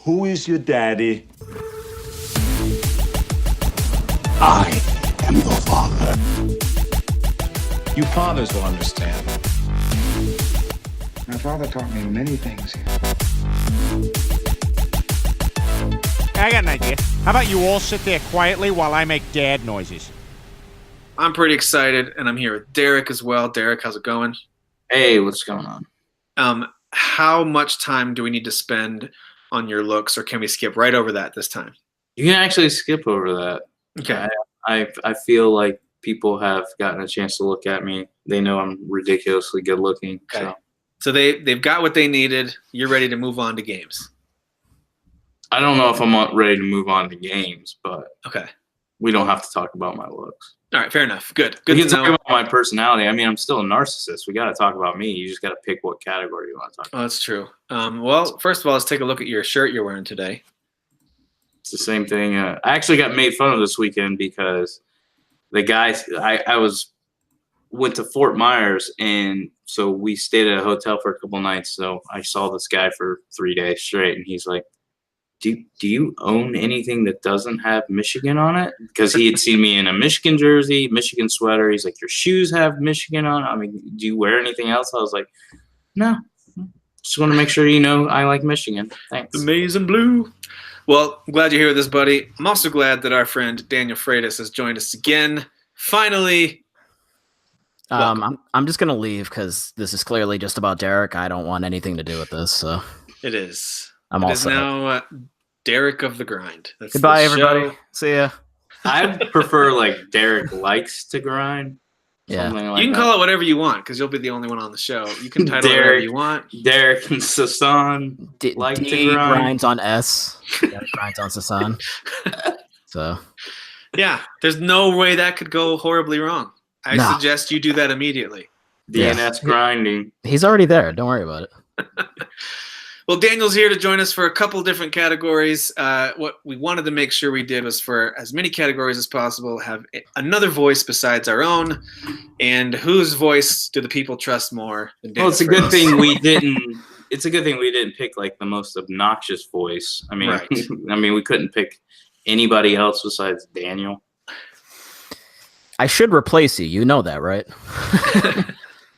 Who is your daddy? I am your father. You fathers will understand. My father taught me many things. I got an idea. How about you all sit there quietly while I make dad noises? I'm pretty excited, and I'm here with Derek as well. Derek, how's it going? Hey, what's going on? How much time do we need to spend on your looks, or can we skip right over that this time? You can actually skip over that. Okay. I feel like people have gotten a chance to look at me. They know I'm ridiculously good looking. Okay. So they've got what they needed. You're ready to move on to games. I don't know if I'm ready to move on to games, but Okay. we don't have to talk about my looks. All right, fair enough. Good. Good We to can talk know. about my personality. I mean, I'm still a narcissist. We got to talk about me. You just got to pick what category you want to talk about. Oh, that's true. Well, first of all, let's take a look at your shirt you're wearing today. It's the same thing. I actually got made fun of this weekend because the guys went to Fort Myers, and so we stayed at a hotel for a couple nights. So I saw this guy for 3 days straight, and he's like, Do you own anything that doesn't have Michigan on it? Because he had seen me in a Michigan jersey, Michigan sweater. He's like, your shoes have Michigan on it. I mean, do you wear anything else? I was like, no. Just want to make sure you know I like Michigan. Thanks. The maize and blue. Well, I'm glad you're here with us, buddy. I'm also glad that our friend Daniel Freitas has joined us again. Finally. I'm just gonna leave because this is clearly just about Derek. I don't want anything to do with this. So It is. I'm It all is set. now Derek of the Grind. That's Goodbye, the everybody. show. See ya. I prefer like Derek likes to grind. Yeah. Something like You can that. call it whatever you want because you'll be the only one on the show. You can title it whatever Derek. you want. Derek and Sasan like D to grind. grinds on S. Derek grinds on Sasan. So Yeah, there's no way that could go horribly wrong. I No. suggest you do that immediately. DNS grinding. he's already there. Don't worry about it. Well, Daniel's here to join us for a couple different categories. What we wanted to make sure we did was for as many categories as possible, have another voice besides our own. And whose voice do the people trust more than Well, it's a Daniel good Freitas? thing we didn't. It's a good thing we didn't pick like the most obnoxious voice. I mean, Right. I mean, we couldn't pick anybody else besides Daniel. I should replace you. You know that, right?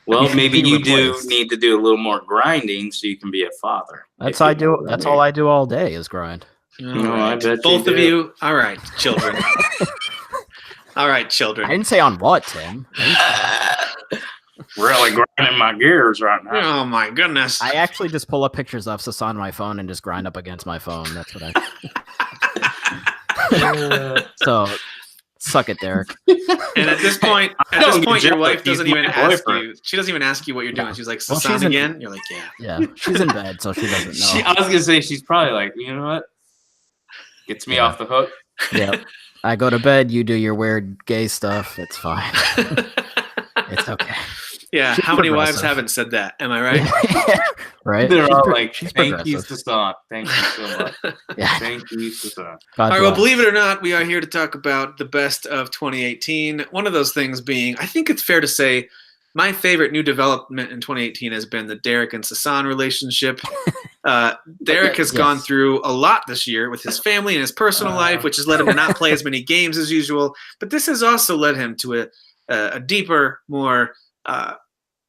Well, maybe Be you do replaced. need to do a little more grinding so you can be a father. That's If I you do. know what That's I all mean. I do all day is grind. All No, I right. bet you Both of do. you. All right, children. All right, I children. didn't say on what, Tim. Really grinding my gears right now. Oh my goodness. I actually just pull up pictures of Sasan on my phone and just grind up against my phone. That's what I. So, suck it, Derek. And at this point, don't get your jealous. wife doesn't He's even my ask boyfriend. you. She doesn't even ask you what you're doing. No. She's like, Well, Sasan she's in- again? You're like, yeah. Yeah, she's in bed, so she doesn't know. I was gonna say she's probably like, you know what? Gets me Yeah. off the hook. Yeah. I go to bed, you do your weird gay stuff. It's fine. It's okay. Yeah, She's how many wives progressive. haven't said that? Am I right? Right? They're She's all pro- like, she's "Thank you, progressive. Sasan. Thank you so much. Yeah. Thank you, Sasan." God All right, well, bless. believe it or not, we are here to talk about the best of 2018. One of those things being, I think it's fair to say, my favorite new development in 2018 has been the Derek and Sasan relationship. Derek has gone Yes. through a lot this year with his family and his personal life, which has led him to not play as many games as usual. But this has also led him to a deeper, more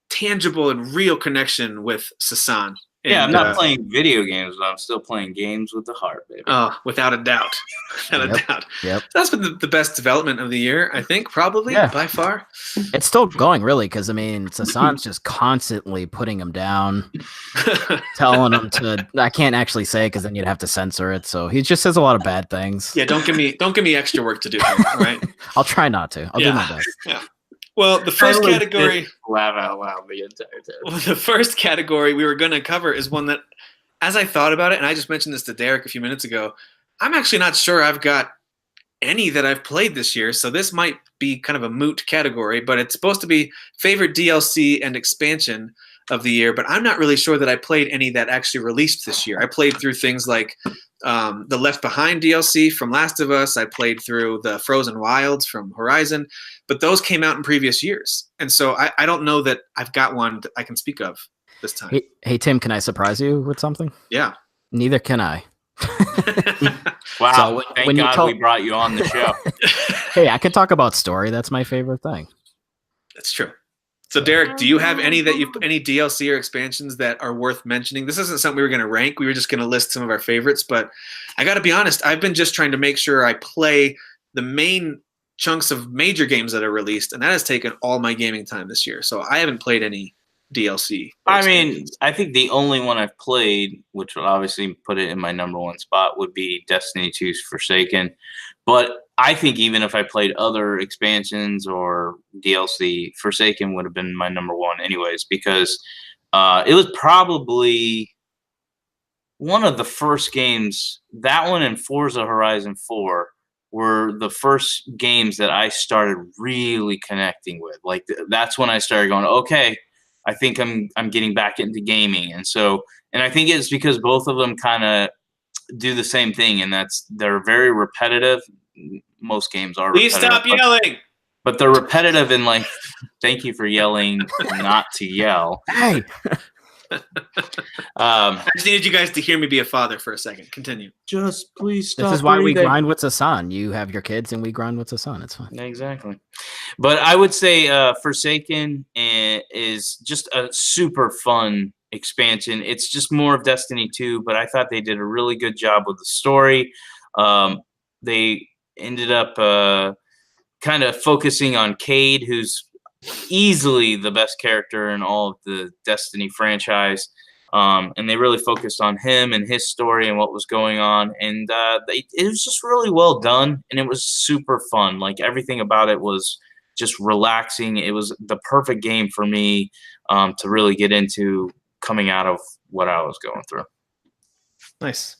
tangible and real connection with Sasan. Yeah, I'm And, not playing video games, but I'm still playing games with the heart, baby. Oh, without a doubt. Without a Yep. doubt. Yep. That's been the best development of the year, I think, probably, Yeah. by far. It's still going, really, because, I mean, Sasan's just constantly putting him down, telling him to... I can't actually say because then you'd have to censor it, so he just says a lot of bad things. Yeah, don't give me extra work to do here, all right? I'll try not to. I'll do my best. Yeah. Well, the first I category... laugh out loud the entire time. Well, the first category we were going to cover is one that, as I thought about it, and I just mentioned this to Derek a few minutes ago, I'm actually not sure I've got any that I've played this year, so this might be kind of a moot category, but it's supposed to be favorite DLC and expansion of the year, but I'm not really sure that I played any that actually released this year. I played through things like the Left Behind DLC from Last of Us. I played through the Frozen Wilds from Horizon, but those came out in previous years. And so I don't know that I've got one that I can speak of this time. Hey, Tim, can I surprise you with something? Yeah. Neither can I. Wow. So Thank when you God told- we brought you on the show. Hey, I could talk about story. That's my favorite thing. That's true. So Derek, do you have any DLC or expansions that are worth mentioning? This isn't something we were going to rank. We were just going to list some of our favorites, but I got to be honest, I've been just trying to make sure I play the main chunks of major games that are released, and that has taken all my gaming time this year. So I haven't played any DLC. I mean, I think the only one I've played, which would obviously put it in my number one spot, would be Destiny 2's Forsaken. But I think even if I played other expansions or DLC, Forsaken would have been my number one anyways, because it was probably one of the first games. That one and Forza Horizon 4 were the first games that I started really connecting with. Like that's when I started going, okay, I think I'm getting back into gaming. And I think it's because both of them kind of do the same thing, and they're very repetitive. Most games are Please repetitive, stop yelling. but they're repetitive and like, thank you for yelling not to yell. Hey, I just needed you guys to hear me be a father for a second. Continue. Just please stop. this is why we breathing. grind with the sun. You have your kids, and we grind with the sun. It's fine. Exactly. But I would say Forsaken is just a super fun expansion. It's just more of Destiny 2, but I thought they did a really good job with the story. They ended up kind of focusing on Cade, who's easily the best character in all of the Destiny franchise. And they really focused on him and his story and what was going on. And it was just really well done, and it was super fun. Like everything about it was just relaxing. It was the perfect game for me to really get into coming out of what I was going through. Nice.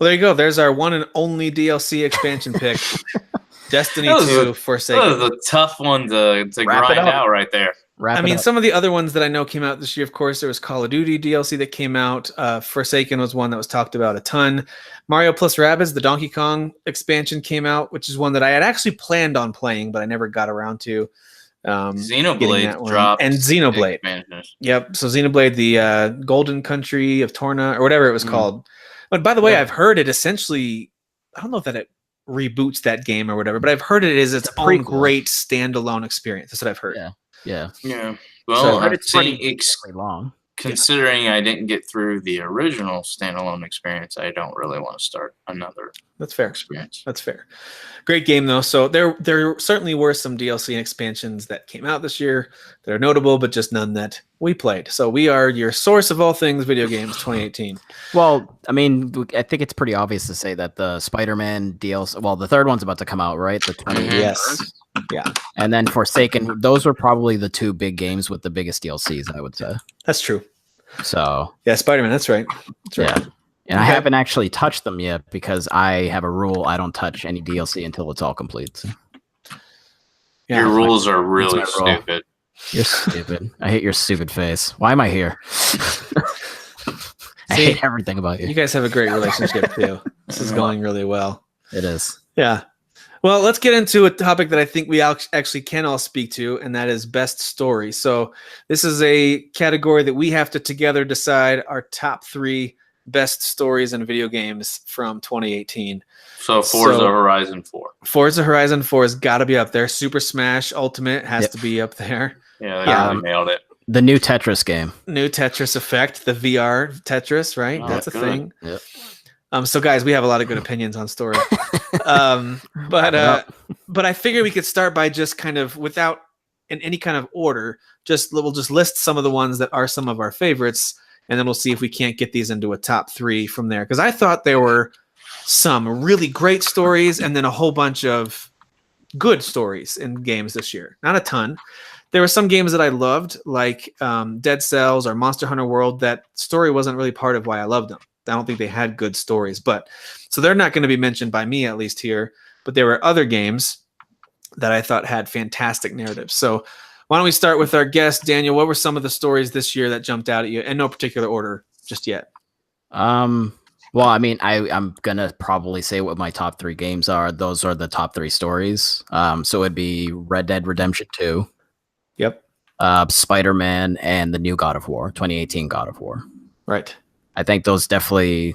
Well, there you go. There's our one and only DLC expansion pick. Destiny 2 Forsaken. That was a tough one to grind out right there. Wrap I it mean, up. some of the other ones that I know came out this year, of course, there was Call of Duty DLC that came out. Forsaken was one that was talked about a ton. Mario plus Rabbids, the Donkey Kong expansion came out, which is one that I had actually planned on playing, but I never got around to. Getting Xenoblade that one. dropped. And Xenoblade. expansions. Yep. So Xenoblade, the Golden Country of Torna, or whatever it was Mhm. called. But by the way, Yeah. I've heard it essentially, I don't know if that it reboots that game or whatever, but I've heard it is its It's a own prequel. great standalone experience. That's what I've heard. Yeah. Yeah. Yeah. So- Well, But it's pretty see, long. considering I didn't get through the original standalone experience, I don't really want to start another That's fair. experience. That's fair. Great game though. So there certainly were some DLC and expansions that came out this year that are notable, but just none that we played. So we are your source of all things video games 2018. Well, I mean, I think it's pretty obvious to say that the Spider-Man DLC. Well, the third one's about to come out, right? The 20. Yes. Yeah, And then Forsaken. Those were probably the two big games with the biggest DLCs, I would say. that's true. So Yeah, Spider-Man. That's right. That's right. yeah. And I Okay. haven't actually touched them yet because I have a rule: I don't touch any DLC until it's all complete. So. Yeah. Your rules are really my rule. stupid. You're stupid. I hate your stupid face. Why am I here? I See, hate everything about You you. guys have a great relationship too. This is going really well. It is. Yeah. Well, let's get into a topic that I think we actually can all speak to, and that is best story. So this is a category that we have to together decide our top 3 best stories in video games from 2018. So Forza So- Horizon 4. Forza Horizon 4 has got to be up there. Super Smash Ultimate has Yep. to be up there. Yeah, they Yeah. really nailed it. The new Tetris game. New Tetris Effect, the VR Tetris, right? Oh, That's a good. thing. Yep. So guys, we have a lot of good opinions on story. But I figure we could start by just kind of without in any kind of order, we'll just list some of the ones that are some of our favorites, and then we'll see if we can't get these into a top 3 from there. Because I thought there were some really great stories and then a whole bunch of good stories in games this year. Not a ton. There were some games that I loved, like Dead Cells or Monster Hunter World. That story wasn't really part of why I loved them. I don't think they had good stories, but so they're not going to be mentioned by me, at least here. But there were other games that I thought had fantastic narratives. So why don't we start with our guest, Daniel? What were some of the stories this year that jumped out at you in no particular order just yet? Well, I mean, I'm gonna probably say what my top 3 games are. Those are the top 3 stories. So it'd be Red Dead Redemption 2, Yep. Spider-Man, and the new God of War, 2018 God of War. Right. I think those definitely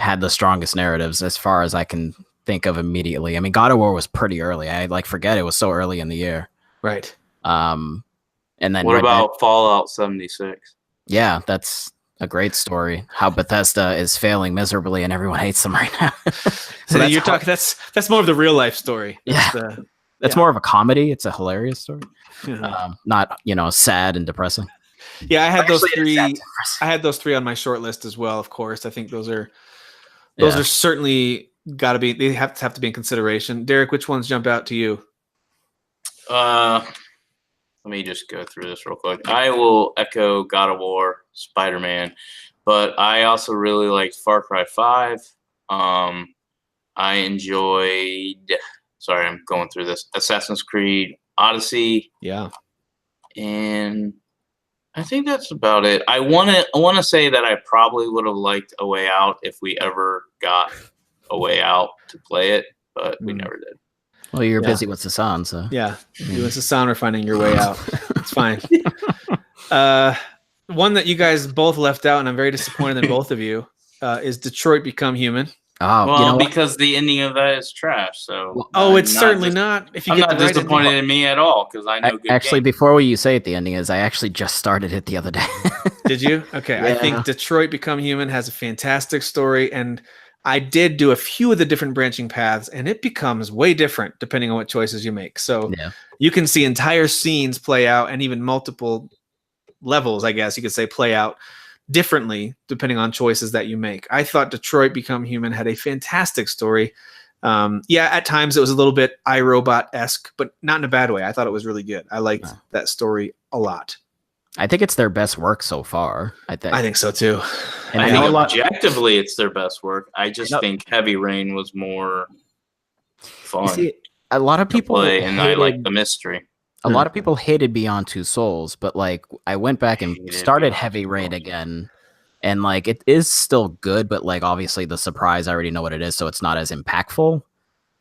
had the strongest narratives as far as I can think of immediately. I mean, God of War was pretty early. I like forget it was so early in the year. Right. And then What Red Dead- about Fallout 76? Yeah, that's a great story. How Bethesda is failing miserably and everyone hates them right now. So that's you're how- talking. That's more of the real life story. Yeah. It's yeah. more of a comedy. It's a hilarious story. Yeah. Not, sad and depressing. Yeah, I had those Actually, it is three. sad and depressing. I had those three on my short list as well. Of course, I think those are Yeah. certainly got to be. They have to be in consideration. Derek, which ones jump out to you? Let me just go through this real quick. I will echo God of War, Spider-Man, but I also really liked Far Cry 5. I enjoyed. Sorry, I'm going through this. Assassin's Creed Odyssey, Yeah. and I think that's about it. I wanna say that I probably would have liked A Way Out if we ever got A Way Out to play it, but we never did. Well, you're Yeah. busy with Sasan, so Yeah. Doing Sasan or finding your way out. It's fine. One that you guys both left out, and I'm very disappointed in both of you, is Detroit Become Human. Oh, Well, you know what? because the ending of that is trash. So Oh, it's I'm certainly dis- not. If you I'm get not the right disappointed ending. in me at all because I know good Actually, games. before you say it, the ending is I actually just started it the other day. Did you? Okay. I Yeah. think Detroit Become Human has a fantastic story, and I did do a few of the different branching paths, and it becomes way different depending on what choices you make. So Yeah. you can see entire scenes play out, and even multiple levels, I guess you could say, play out differently depending on choices that you make. I thought Detroit Become Human had a fantastic story. Yeah, at times it was a little bit iRobot-esque, but not in a bad way. I thought it was really good. I liked that story a lot. I think it's their best work so far. I think so too. And I I know think a lot. objectively it's their best work. I just No. think Heavy Rain was more fun See, a lot of to people play, and I hated- like the mystery. A lot of people hated Beyond Two Souls, but like I went back and Hated started Beyond Heavy Two Rain Souls. again, and like it is still good, but like obviously the surprise I already know what it is, so it's not as impactful.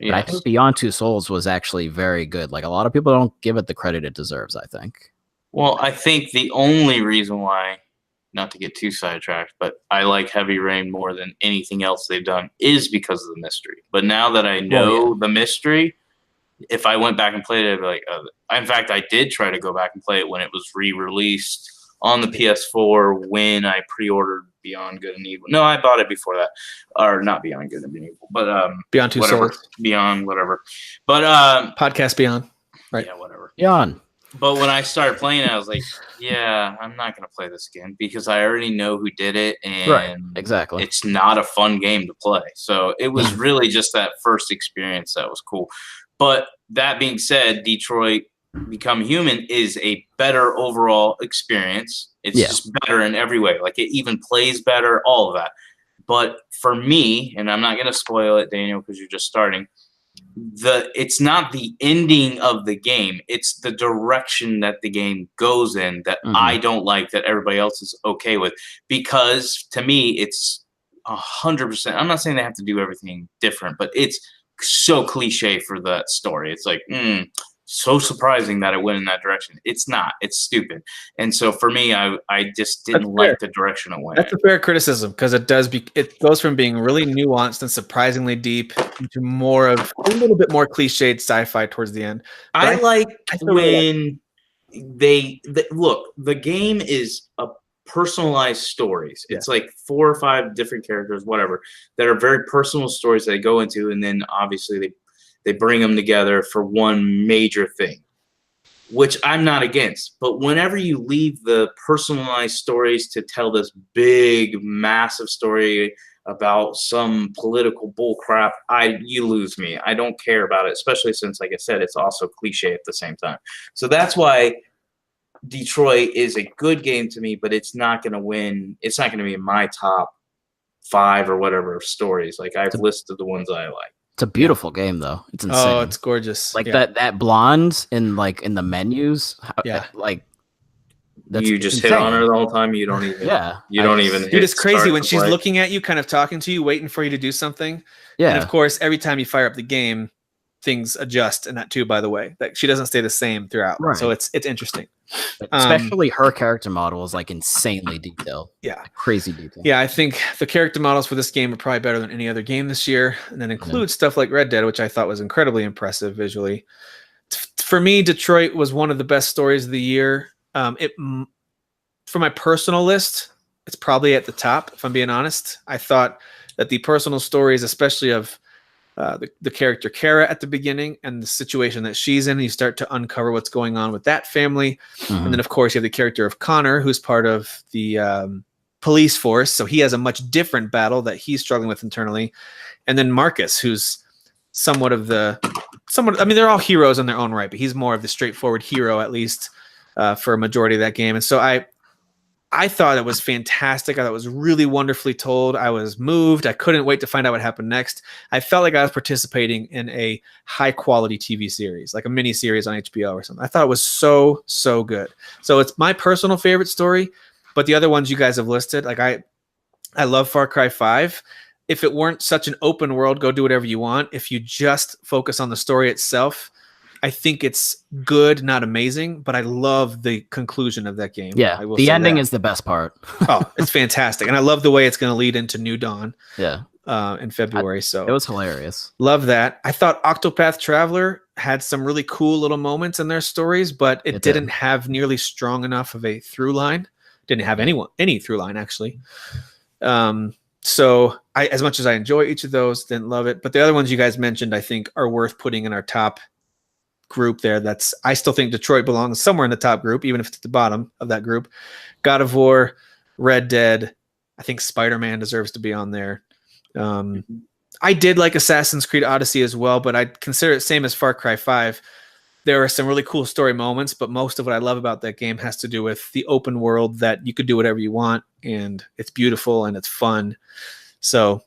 But I Yes. think Beyond Two Souls was actually very good. Like a lot of people don't give it the credit it deserves, I think. Well, I think the only reason why, not to get too sidetracked, but I like Heavy Rain more than anything else they've done is because of the mystery. But now that I know the mystery, if I went back and played it, I'd be like, in fact, I did try to go back and play it when it was re-released on the PS4 when I pre-ordered Beyond Good and Evil. No, I bought it before that, or not Beyond Good and Evil, but Beyond Two whatever, Souls. Beyond whatever. But Podcast Beyond. Right. yeah, whatever. Beyond. But when I started playing it, I was like, yeah, I'm not going to play this again because I already know who did it. And Right, exactly. it's not a fun game to play. So it was really just that first experience that was cool. But that being said, Detroit Become Human is a better overall experience. It's just better in every way. Like it even plays better, all of that. But for me, and I'm not going to spoil it, Daniel, because you're just starting, it's not the ending of the game, it's the direction that the game goes in that I don't like, that everybody else is okay with, because to me it's 100%. I'm not saying they have to do everything different, but it's so cliche for that story. It's like so surprising that it went in that direction. It's not. It's stupid. And so for me, I just didn't like the direction it went. That's a fair criticism because it goes from being really nuanced and surprisingly deep into more of a little bit more cliched sci-fi towards the end. But I like still really when they look, the game is a personalized stories. It's like 4 or 5 different characters, whatever, that are very personal stories they go into, and then obviously they bring them together for one major thing, which I'm not against. But whenever you leave the personalized stories to tell this big, massive story about some political bullcrap, you lose me. I don't care about it, especially since, like I said, it's also cliche at the same time. So that's why Detroit is a good game to me, but it's not going to win. It's not going to be in my top 5 or whatever stories. Like I've listed the ones I like. It's a beautiful game though. It's insane. Oh, it's gorgeous. Like that blonde in the menus. Yeah. Like that's You just insane. hit on her the whole time. You don't even. Yeah. You don't even. Dude, it's crazy when she's looking. looking at you, kind of talking to you, waiting for you to do something. Yeah. And of course, every time you fire up the game, things adjust, and that too, by the way, like she doesn't stay the same throughout. Right. So it's interesting. But especially her character model is like insanely detailed. Yeah. Crazy detail. Yeah, I think the character models for this game are probably better than any other game this year, and then includes stuff like Red Dead, which I thought was incredibly impressive visually. For me, Detroit was one of the best stories of the year. For my personal list, it's probably at the top, if I'm being honest. I thought that the personal stories, especially of the character Kara at the beginning and the situation that she's in, you start to uncover what's going on with that family. And then, of course, you have the character of Connor, who's part of the police force. So he has a much different battle that he's struggling with internally. And then Marcus, who's I mean, they're all heroes in their own right, but he's more of the straightforward hero, at least for a majority of that game. And so I thought it was fantastic. I thought it was really wonderfully told. I was moved. I couldn't wait to find out what happened next. I felt like I was participating in a high quality TV series, like a mini series on HBO or something. I thought it was so, so good. So it's my personal favorite story, but the other ones you guys have listed, like I love Far Cry 5. If it weren't such an open world, go do whatever you want. If you just focus on the story itself, I think it's good, not amazing, but I love the conclusion of that game. Yeah, the ending is the best part. Oh, it's fantastic. And I love the way it's going to lead into New Dawn Yeah, in February. So it was hilarious. love that. I thought Octopath Traveler had some really cool little moments in their stories, but it didn't have nearly strong enough of a through line. Didn't have any through line, actually. So as much as I enjoy each of those, didn't love it. But the other ones you guys mentioned, I think, are worth putting in our top group there. I still think Detroit belongs somewhere in the top group, even if it's at the bottom of that group. God of War, Red Dead. I think Spider-Man deserves to be on there. I did like Assassin's Creed Odyssey as well, but I'd consider it same as Far Cry 5. There are some really cool story moments, but most of what I love about that game has to do with the open world that you could do whatever you want, and it's beautiful and it's fun. So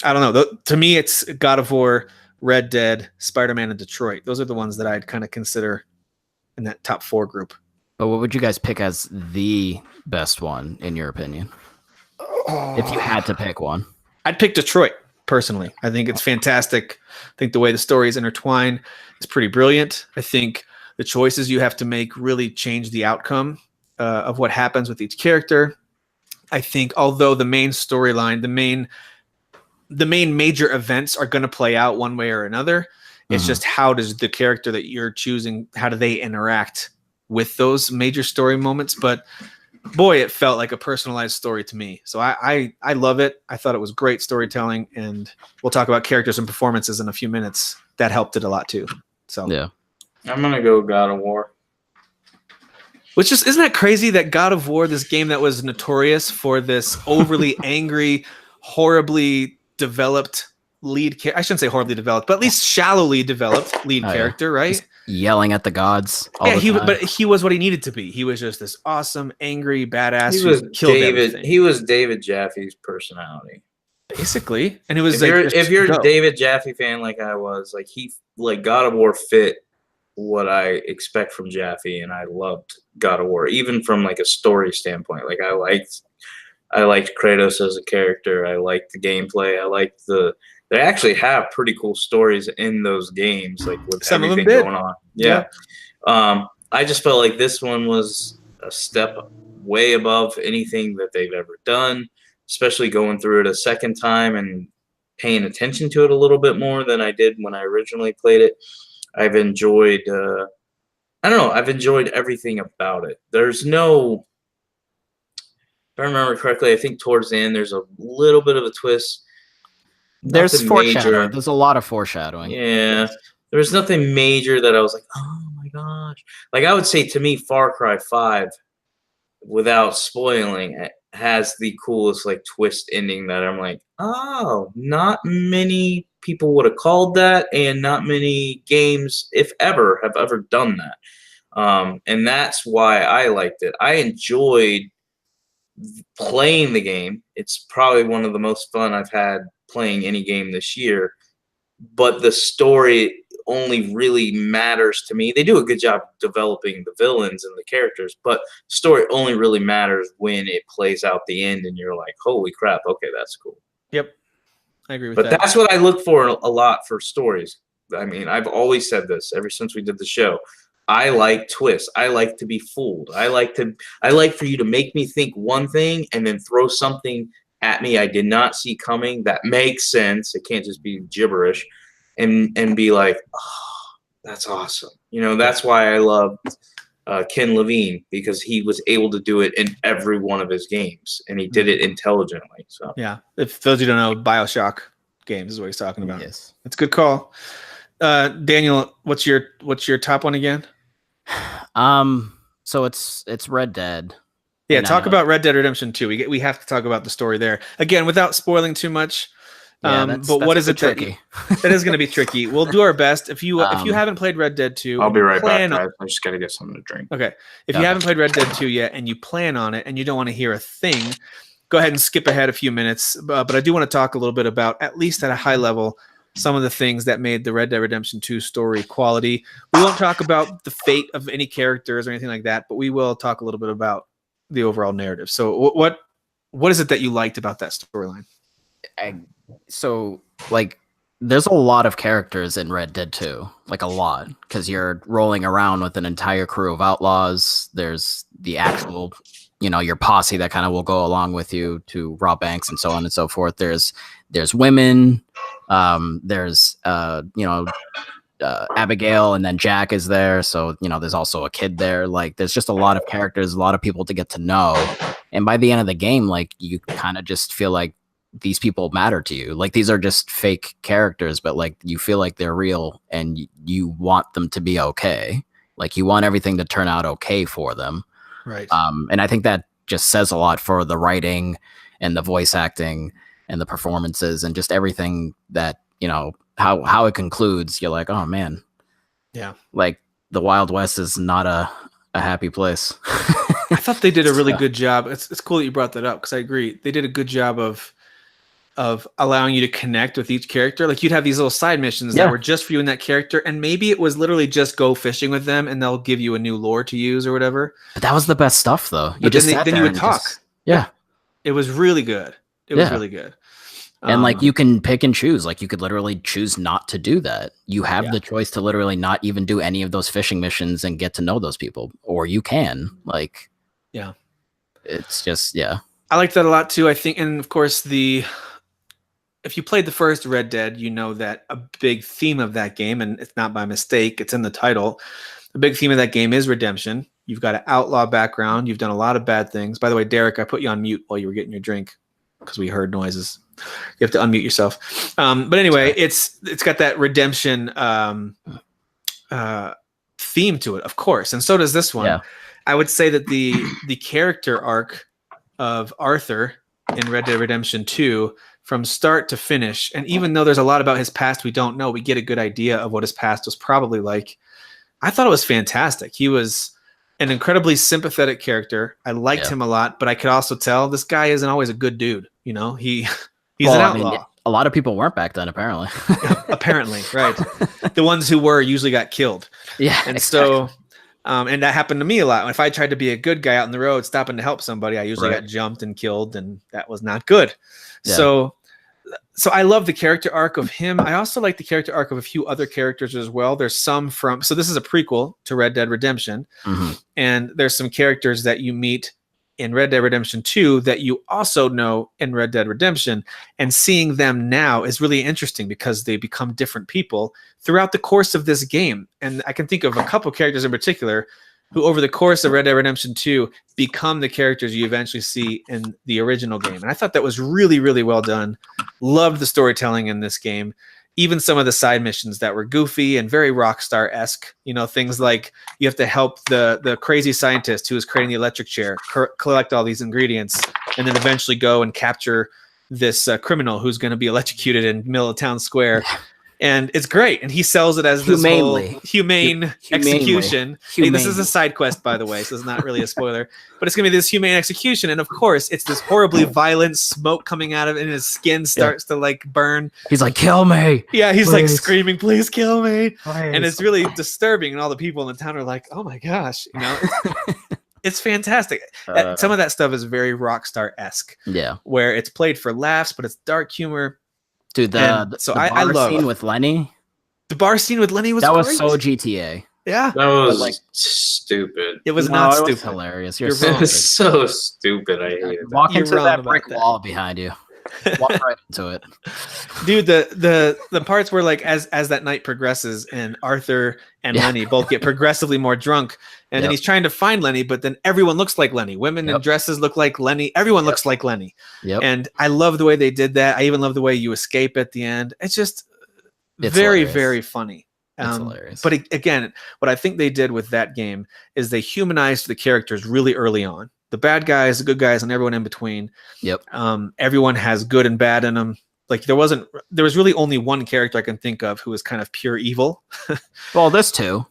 I don't know. To me, it's God of War, Red Dead, Spider-Man, and Detroit. Those are the ones that I'd kind of consider in that top 4 group. But what would you guys pick as the best one, in your opinion? If you had to pick one. I'd pick Detroit, personally. I think it's fantastic. I think the way the stories intertwine is pretty brilliant. I think the choices you have to make really change the outcome of what happens with each character. I think although the main storyline, the main major events are going to play out one way or another, it's just how does the character that you're choosing, how do they interact with those major story moments? But boy, it felt like a personalized story to me. So I love it. I thought it was great storytelling, and we'll talk about characters and performances in a few minutes. That helped it a lot too. So yeah, I'm gonna go God of War. Which just isn't that crazy that God of War, this game that was notorious for this overly angry, horribly developed lead character. I shouldn't say horribly developed, but at least shallowly developed lead character, right? Just yelling at the gods. All the time. But he was what he needed to be. He was just this awesome, angry, badass. He was who killed David. everything, He was David Jaffe's personality. basically. And it was If you're a David Jaffe fan like I was, like God of War fit what I expect from Jaffe, and I loved God of War, even from like a story standpoint. Like I liked Kratos as a character. I liked the gameplay. I liked they actually have pretty cool stories in those games, like with Some everything of them did. going on. Yeah. I just felt like this one was a step way above anything that they've ever done, especially going through it a second time and paying attention to it a little bit more than I did when I originally played it. I've enjoyed, I've enjoyed everything about it. There's no, if I remember correctly, I think towards the end there's a little bit of a twist. There's Nothing foreshadowing. major. There's a lot of foreshadowing. Yeah. There was nothing major that I was like, oh my gosh. Like I would say to me, Far Cry 5, without spoiling, it has the coolest like twist ending that I'm like, oh, not many people would have called that, and not many games, if ever, have ever done that. And that's why I liked it. I enjoyed playing the game. It's probably one of the most fun I've had playing any game this year. But the story only really matters to me. They do a good job developing the villains and the characters, but story only really matters when it plays out the end and you're like, holy crap, okay, that's cool. Yep. I agree with But that. that's what I look for a lot for stories. I mean, I've always said this ever since we did the show. I like twists. I like to be fooled. I like for you to make me think one thing and then throw something at me I did not see coming that makes sense. It can't just be gibberish, and be like, oh, that's awesome. That's why I love Ken Levine, because he was able to do it in every one of his games, and he did it intelligently. So Yeah, if those of you don't know, BioShock games is what he's talking about. Yes. That's a good call. Daniel, what's your top one again? So it's Red Dead. Yeah, And, talk about Red Dead Redemption 2. We have to talk about the story there again without spoiling too much. But what is it tricky? That is going to be tricky. We'll do our best. If you haven't played Red Dead 2, I'll be right back, guys. I just gotta get something to drink. Okay. If you haven't played Red Dead 2 yet and you plan on it and you don't want to hear a thing, go ahead and skip ahead a few minutes. But I do want to talk a little bit about, at least at a high level, some of the things that made the Red Dead Redemption 2 story quality. We won't talk about the fate of any characters or anything like that, but we will talk a little bit about the overall narrative. So what is it that you liked about that storyline? There's a lot of characters in Red Dead 2, like a lot, because you're rolling around with an entire crew of outlaws. There's the actual, your posse that kind of will go along with you to rob banks and so on and so forth. There's women. There's Abigail, and then Jack is there. So, there's also a kid there. Like, there's just a lot of characters, a lot of people to get to know. And by the end of the game, like, you kind of just feel like these people matter to you. Like, these are just fake characters, but like, you feel like they're real and you want them to be okay. Like, you want everything to turn out okay for them. Right. And I think that just says a lot for the writing and the voice acting and the performances and just everything that, how it concludes. You're like, oh man. Yeah. Like, the Wild West is not a happy place. I thought they did a really good job. It's cool that you brought that up, because I agree. They did a good job of allowing you to connect with each character. Like, you'd have these little side missions that were just for you and that character, and maybe it was literally just go fishing with them and they'll give you a new lore to use or whatever. But that was the best stuff, though. Then you would talk. Yeah. It was really good. It was really good. And like, you can pick and choose. Like, you could literally choose not to do that. You have the choice to literally not even do any of those fishing missions and get to know those people, or you can. Like, yeah, it's just I liked that a lot too. I think, and of course, if you played the first Red Dead, you know that a big theme of that game, and it's not by mistake, it's in the title. The big theme of that game is redemption. You've got an outlaw background. You've done a lot of bad things. By the way, Derek, I put you on mute while you were getting your drink because we heard noises. You have to unmute yourself. But anyway, it's got that redemption theme to it, of course, and so does this one. Yeah. I would say that the character arc of Arthur in Red Dead Redemption 2, from start to finish, and even though there's a lot about his past we don't know, we get a good idea of what his past was probably like. I thought it was fantastic. He was an incredibly sympathetic character. I liked him a lot, but I could also tell this guy isn't always a good dude. He's an outlaw. I mean, a lot of people weren't back then, apparently. Apparently, right. The ones who were usually got killed. Yeah. And so, and that happened to me a lot. If I tried to be a good guy out on the road, stopping to help somebody, I usually got jumped and killed, and that was not good. Yeah. So I love the character arc of him. I also like the character arc of a few other characters as well. There's some so this is a prequel to Red Dead Redemption. Mm-hmm. And there's some characters that you meet in Red Dead Redemption 2 that you also know in Red Dead Redemption. And seeing them now is really interesting because they become different people throughout the course of this game. And I can think of a couple characters in particular who over the course of Red Dead Redemption 2 become the characters you eventually see in the original game. And I thought that was really, really well done. Loved the storytelling in this game. Even some of the side missions that were goofy and very Rockstar-esque. Things like you have to help the crazy scientist who is creating the electric chair collect all these ingredients and then eventually go and capture this criminal who's going to be electrocuted in the middle of town square. And it's great. And he sells it as this whole humane execution. Hey, this is a side quest, by the way, so it's not really a spoiler. But it's going to be this humane execution. And of course, it's this horribly violent smoke coming out of it, and his skin starts to like burn. He's like, kill me. Yeah, he's like screaming, please kill me. Please. And it's really disturbing. And all the people in the town are like, oh my gosh. It's fantastic. Some of that stuff is very Rockstar-esque. Yeah. Where it's played for laughs, but it's dark humor. Dude, the bar scene with Lenny. The bar scene with Lenny was great. Was so GTA. Yeah. That was like- stupid. It was No, not it was stupid. hilarious. You're You're so wrong. It was so stupid. I hated that. Walk You're into wrong that about brick that. wall behind you. Walk right into it. Dude, the parts where like as that night progresses and Arthur and Yeah. Lenny both get progressively more drunk, and then Yep. he's trying to find Lenny, but then everyone looks like Lenny. Women in Yep. dresses look like Lenny. Everyone Yep. looks like Lenny. Yep. And I love the way they did that. I even love the way you escape at the end. It's just It's very, hilarious. very funny. It's hilarious. But again, what I think they did with that game is they humanized the characters really early on. The bad guys, the good guys, and everyone in between. Yep. Everyone has good and bad in them. Like there was really only one character I can think of who was kind of pure evil. Well, this too.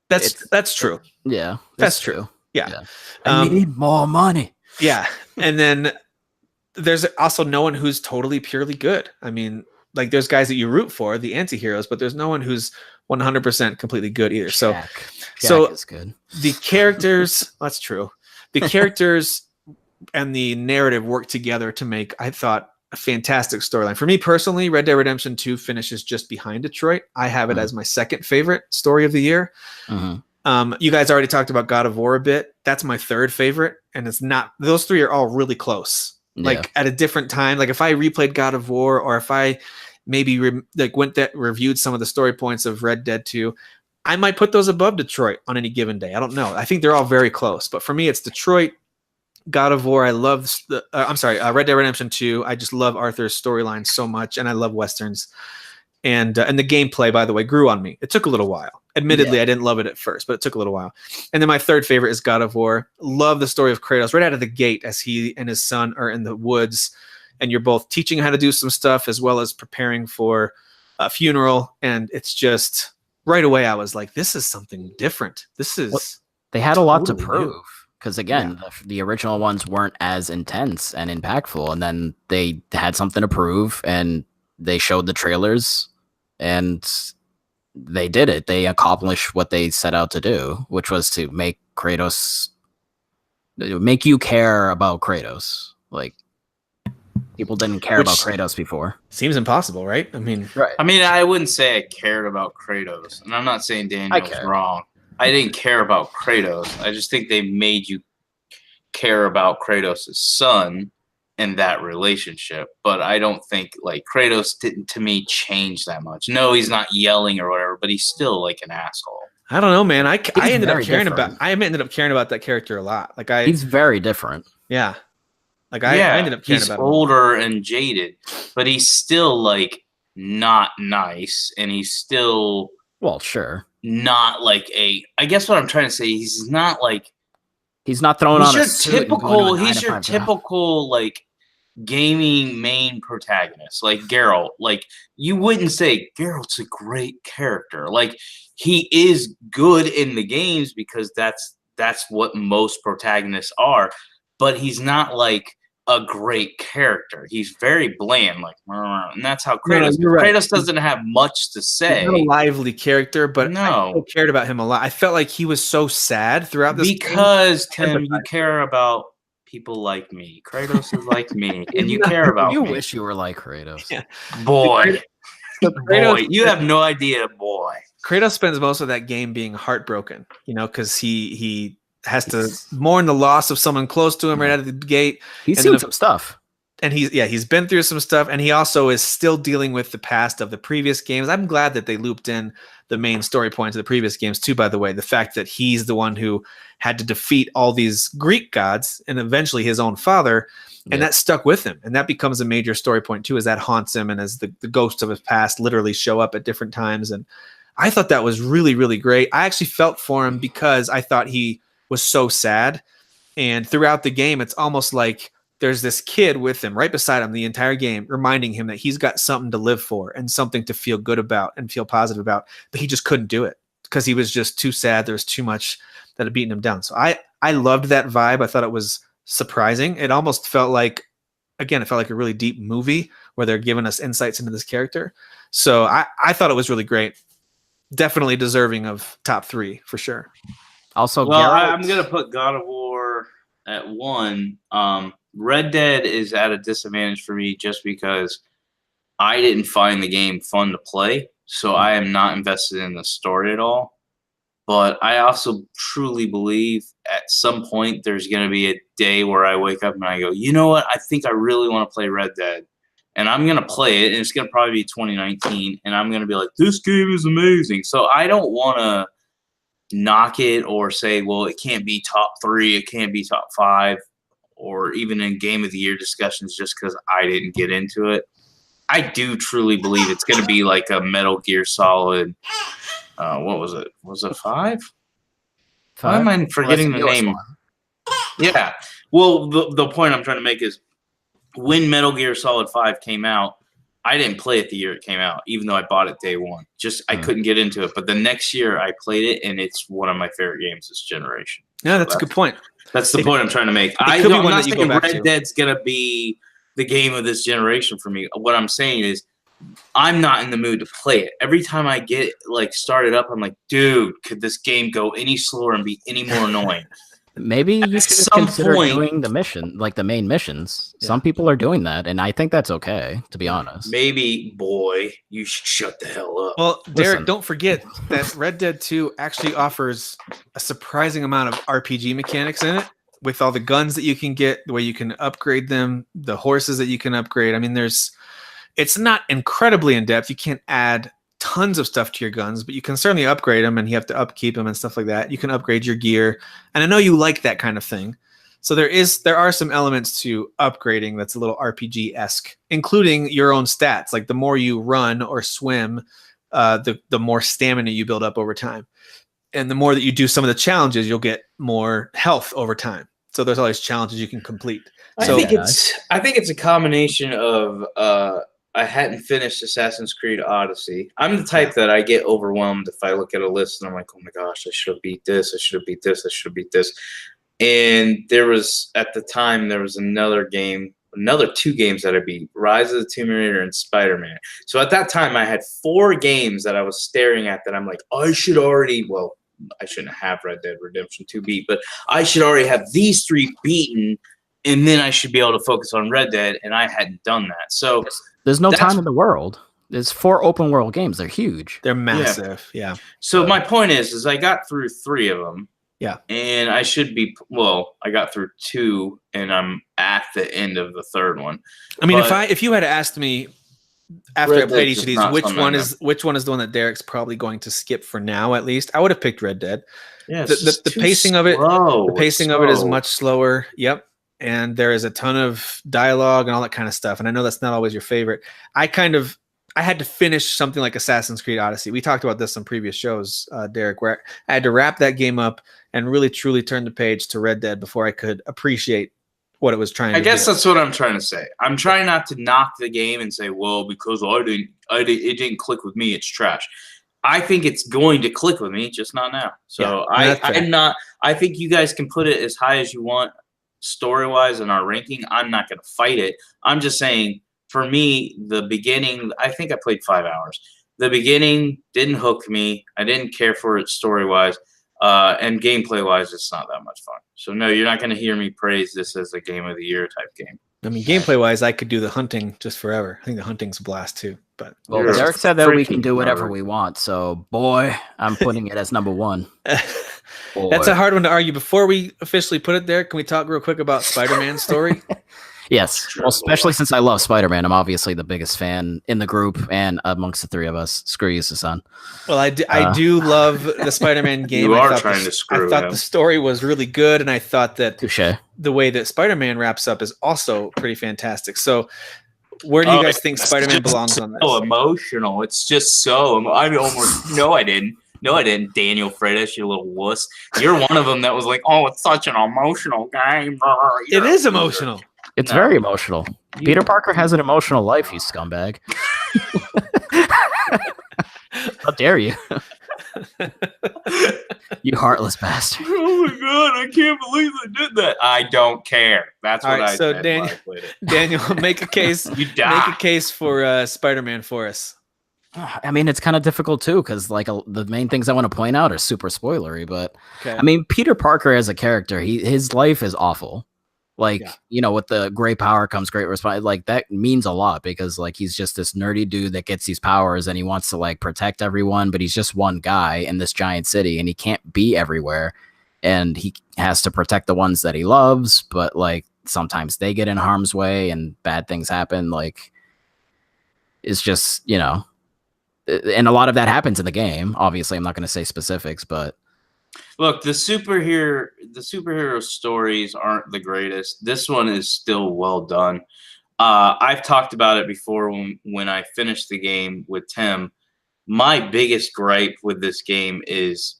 That's true. Yeah. That's true. Yeah. Yeah. I Um, need more money. Yeah. And then there's also no one who's totally purely good. I mean, like there's guys that you root for, the anti-heroes, but there's no one who's 100% completely good either. So Jack is good. the characters, that's true. The characters and the narrative work together to make, I thought, a fantastic storyline. For me personally, Red Dead Redemption 2 finishes just behind Detroit. I have it as my second favorite story of the year. Mhm. You guys already talked about God of War a bit. That's my third favorite, and it's not. Those three are all really close. Like at a different time. Like if I replayed God of War, or if I maybe reviewed some of the story points of Red Dead 2, I might put those above Detroit on any given day. I don't know. I think they're all very close, but for me, it's Detroit, God of War. I love Red Dead Redemption 2. I just love Arthur's storyline so much, and I love westerns. And the gameplay, by the way, grew on me. It took a little while. Admittedly, I didn't love it at first, but it took a little while. And then my third favorite is God of War. Love the story of Kratos right out of the gate as he and his son are in the woods, and you're both teaching how to do some stuff as well as preparing for a funeral. And it's just right away, I was like, this is something different. This is They had a lot to totally new. prove because again, the original ones weren't as intense and impactful, and then they had something to prove, and they showed the trailers, and they did it. They accomplished what they set out to do, which was to make you care about Kratos. Like people didn't care about Kratos before. Seems impossible, right? I mean, Right. I mean, I wouldn't say I cared about Kratos, and I'm not saying Daniel was cared. wrong. I didn't care about Kratos. I just think they made you care about Kratos' son and that relationship. But I don't think like Kratos didn't to me change that much. No, he's not yelling or whatever, but he's still like an asshole. I don't know, man. I ended up very caring different. about. I ended up caring about that character a lot. Like He's very different. yeah. Like I ended up caring he's about him. older and jaded, but he's still like not nice, and he's still Well, sure. not like I guess what I'm trying to say, he's not like He's not throwing on a suit and going to a he's your 9 to 5 job. typical like gaming main protagonist, like Geralt. Like you wouldn't say Geralt's a great character. Like he is good in the games because that's what most protagonists are, but he's not like a great character. He's very bland, like, and that's how Kratos. you're right. Kratos doesn't have much to say. He's not a lively character, but I No. still cared about him a lot. I felt like he was so sad throughout this game. Because Tim, you Empathize. care about people like me. Kratos is like me, and you care about You me. wish you were like Kratos. Yeah. Boy, So boy, you have no idea, boy. Kratos spends most of that game being heartbroken, because he has to mourn the loss of someone close to him right out of the gate. He's And seen then some stuff. And he's been through some stuff, and he also is still dealing with the past of the previous games. I'm glad that they looped in the main story points of the previous games too, by the way. The fact that he's the one who had to defeat all these Greek gods and eventually his own father, and that stuck with him. And that becomes a major story point too, as that haunts him and as the ghosts of his past literally show up at different times. And I thought that was really, really great. I actually felt for him because I thought he was so sad. And throughout the game, it's almost like there's this kid with him right beside him the entire game, reminding him that he's got something to live for and something to feel good about and feel positive about, but he just couldn't do it because he was just too sad. There was too much that had beaten him down. So I loved that vibe. I thought it was surprising. It almost felt like, again, it felt like a really deep movie where they're giving us insights into this character. So I thought it was really great. Definitely deserving of top 3 for sure. Also, Well, Geralt, I'm gonna put God of War at 1. Red Dead is at a disadvantage for me just because I didn't find the game fun to play, so I am not invested in the story at all. But I also truly believe at some point there's going to be a day where I wake up and I go, you know what? I think I really want to play Red Dead. And I'm going to play it, and it's going to probably be 2019. And I'm going to be like, this game is amazing. So I don't want to knock it or say, well, it can't be top 3, it can't be top 5, or even in Game of the Year discussions just because I didn't get into it. I do truly believe it's going to be like a Metal Gear Solid. What was it? Was it 5? Why am I forgetting the name? Yeah. Well, the point I'm trying to make is when Metal Gear Solid 5 came out, I didn't play it the year it came out, even though I bought it day one. Just I couldn't get into it. But the next year I played it, and it's one of my favorite games this generation. Yeah, that's a good point. That's the point I'm trying to make. I'm not saying Red Dead's going to be the game of this generation for me. What I'm saying is I'm not in the mood to play it. Every time I get like started up, I'm like, dude, could this game go any slower and be any more annoying? Maybe you should just consider doing the mission, like the main missions. Yeah. Some people are doing that, and I think that's okay, to be honest. Maybe, boy, you should shut the hell up. Well, Derek, don't forget that Red Dead 2 actually offers a surprising amount of RPG mechanics in it, with all the guns that you can get, the way you can upgrade them, the horses that you can upgrade. I mean, it's not incredibly in-depth. You can't add tons of stuff to your guns, but you can certainly upgrade them, and you have to upkeep them and stuff like that. You can upgrade your gear, and I know you like that kind of thing. So there are some elements to upgrading that's a little RPG-esque, including your own stats. Like the more you run or swim, the more stamina you build up over time, and the more that you do some of the challenges, you'll get more health over time. So there's all these challenges you can complete. I think it's a combination of I hadn't finished Assassin's Creed Odyssey. I'm the type that I get overwhelmed if I look at a list and I'm like, oh my gosh, I should have beat this, I should have beat this, I should have beat this. And at the time, there was another 2 games that I beat, Rise of the Tomb Raider and Spider-Man. So at that time, I had 4 games that I was staring at that I'm like, I shouldn't have Red Dead Redemption 2 beat, but I should already have these 3 beaten, and then I should be able to focus on Red Dead, and I hadn't done that. So there's no time in the world. There's 4 open world games. They're huge. They're massive. Yeah. So my point is I got through 3 of them. Yeah. And I got through 2, and I'm at the end of the 3rd one. I mean, if you had asked me after I played each of these, which one is the one that Derek's probably going to skip for now, at least, I would have picked Red Dead. Yeah. The pacing of it, of it is much slower. Yep. And there is a ton of dialogue and all that kind of stuff. And I know that's not always your favorite. I had to finish something like Assassin's Creed Odyssey. We talked about this on previous shows, Derek, where I had to wrap that game up and really truly turn the page to Red Dead before I could appreciate what it was trying to do. I guess that's what I'm trying to say. I'm trying not to knock the game and say, well, because it didn't click with me, it's trash. I think it's going to click with me, just not now. So yeah, I think you guys can put it as high as you want story-wise in our ranking. I'm not going to fight it. I'm just saying, for me, the beginning, I think I played 5 hours. The beginning didn't hook me. I didn't care for it story-wise. And gameplay-wise, it's not that much fun. So, no, you're not going to hear me praise this as a Game of the Year type game. I mean, gameplay-wise, I could do the hunting just forever. I think the hunting's a blast, too. But Derek said that we can do whatever we want. So, boy, I'm putting it as number 1. That's a hard one to argue. Before we officially put it there, can we talk real quick about Spider-Man's story? Yes. Well, especially since I love Spider-Man. I'm obviously the biggest fan in the group and amongst the 3 of us. Screw you, Susan. Well, I do love the Spider-Man game. I thought the story was really good, and I thought that Touché. The way that Spider-Man wraps up is also pretty fantastic. So where do you guys think Spider-Man belongs on this? So emotional. It's just so – I didn't. No, I didn't. Daniel Freitas, you little wuss. You're one of them that was like, oh, it's such an emotional game. It is emotional. It's very emotional. Peter Parker has an emotional life, you scumbag. How dare you? You heartless bastard. Oh my god, I can't believe they did that. I don't care. That's what I said. Daniel, make a case. You die. Make a case for Spider-Man for us. I mean, it's kind of difficult too, because the main things I want to point out are super spoilery. But okay. I mean, Peter Parker as a character, his life is awful. Like, Yeah. you know, with the great power comes great response. Like, that means a lot because, like, he's just this nerdy dude that gets these powers and he wants to, like, protect everyone, but he's just one guy in this giant city and he can't be everywhere. And he has to protect the ones that he loves, but, like, sometimes they get in harm's way and bad things happen. Like, it's just, you know, and a lot of that happens in the game. Obviously, I'm not going to say specifics, but Look, the superhero stories aren't the greatest. This one is still well done. I've talked about it before when I finished the game with Tim. My biggest gripe with this game is,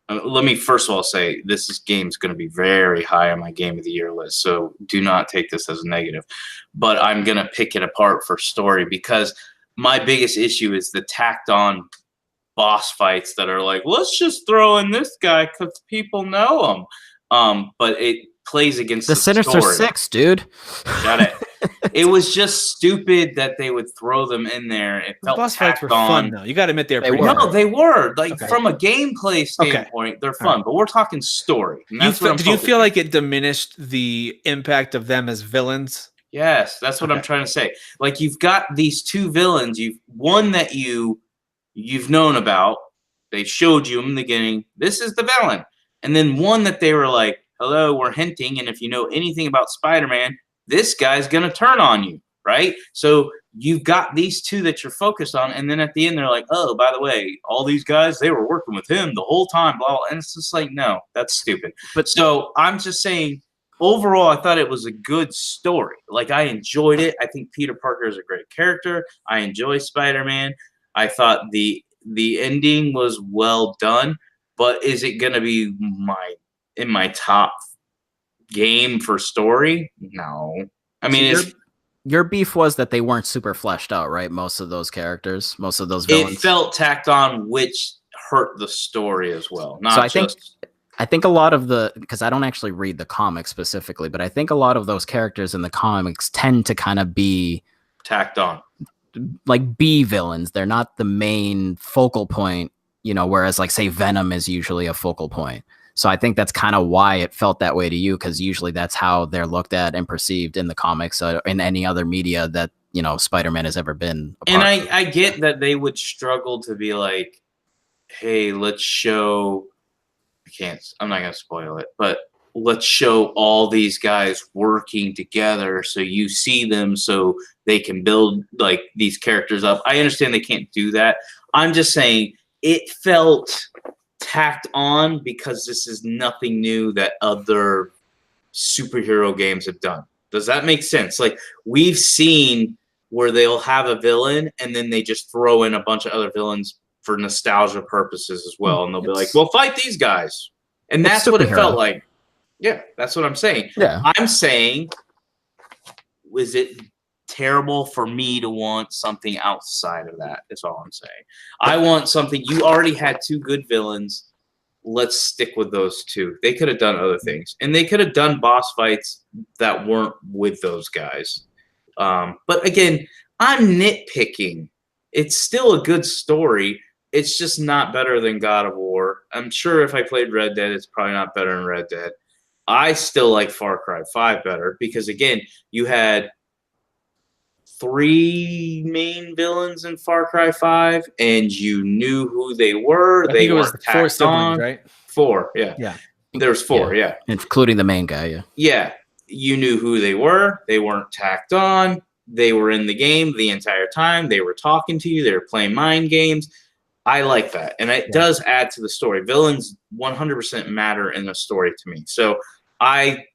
let me first of all say this game's going to be very high on my game of the year list, so do not take this as a negative. But I'm going to pick it apart for story because my biggest issue is the tacked on boss fights that are like, let's just throw in this guy because people know him. But it plays against the Sinister story. Six, dude. Shut it. It was just stupid that they would throw them in there. It The felt boss fights were tacked fun on. though. You got to admit they're They pretty were. fun. No, they were like Okay. from a gameplay standpoint, they're fun. But we're talking story. And that's what I'm Did you feel focusing. like it diminished the impact of them as villains? Yes, that's what I'm trying to say. Like you've got these two villains. One that you've known about. They showed you in the beginning. This is the villain, and then one that they were like, "Hello, we're hinting." And if you know anything about Spider-Man, this guy's gonna turn on you, right? So you've got these two that you're focused on, and then at the end they're like, "Oh, by the way, all these guys they were working with him the whole time." Blah blah. And it's just like, no, that's stupid. But So I'm just saying. Overall, I thought it was a good story. Like, I enjoyed it. I think Peter Parker is a great character. I enjoy Spider-Man. I thought the ending was well done, but is it going to be in my top game for story? No. I mean, your beef was that they weren't super fleshed out, right? Most of those characters, most of those villains. it felt tacked on, which hurt the story as well. Not So I think a lot of because I don't actually read the comics specifically, but I think a lot of those characters in the comics tend to kind of be tacked on. like B villains. They're not the main focal point, you know, whereas like say Venom is usually a focal point. So I think that's kind of why it felt that way to you, because usually that's how they're looked at and perceived in the comics or in any other media that, you know, Spider-Man has ever been a And part of. I get that they would struggle to be like, hey, let's show I'm not gonna spoil it, but let's show all these guys working together so you see them so they can build like these characters up. I understand they can't do that. I'm just saying it felt tacked on because this is nothing new that other superhero games have done. Does that make sense? Like we've seen where they'll have a villain and then they just throw in a bunch of other villains for nostalgia purposes as well. And they'll be like, well, fight these guys. And that's what it felt like. Yeah, that's what I'm saying. Yeah. I'm saying, was it terrible for me to want something outside of that? Is all I'm saying. I want something. You already had two good villains. Let's stick with those two. They could have done other things. And they could have done boss fights that weren't with those guys. But again, I'm nitpicking. It's still a good story. It's just not better than God of War. I'm sure if I played Red Dead, it's probably not better than Red Dead. I still like Far Cry 5 better because, again, you had 3 main villains in Far Cry 5, and you knew who they were. I They think it was weren't 4 tacked siblings, on. right? 4, yeah. Yeah. There's 4, yeah. Including the main guy, yeah. Yeah, you knew who they were. They weren't tacked on. They were in the game the entire time. They were talking to you. They were playing mind games. I like that. And it does add to the story. Villains 100% matter in the story to me. So I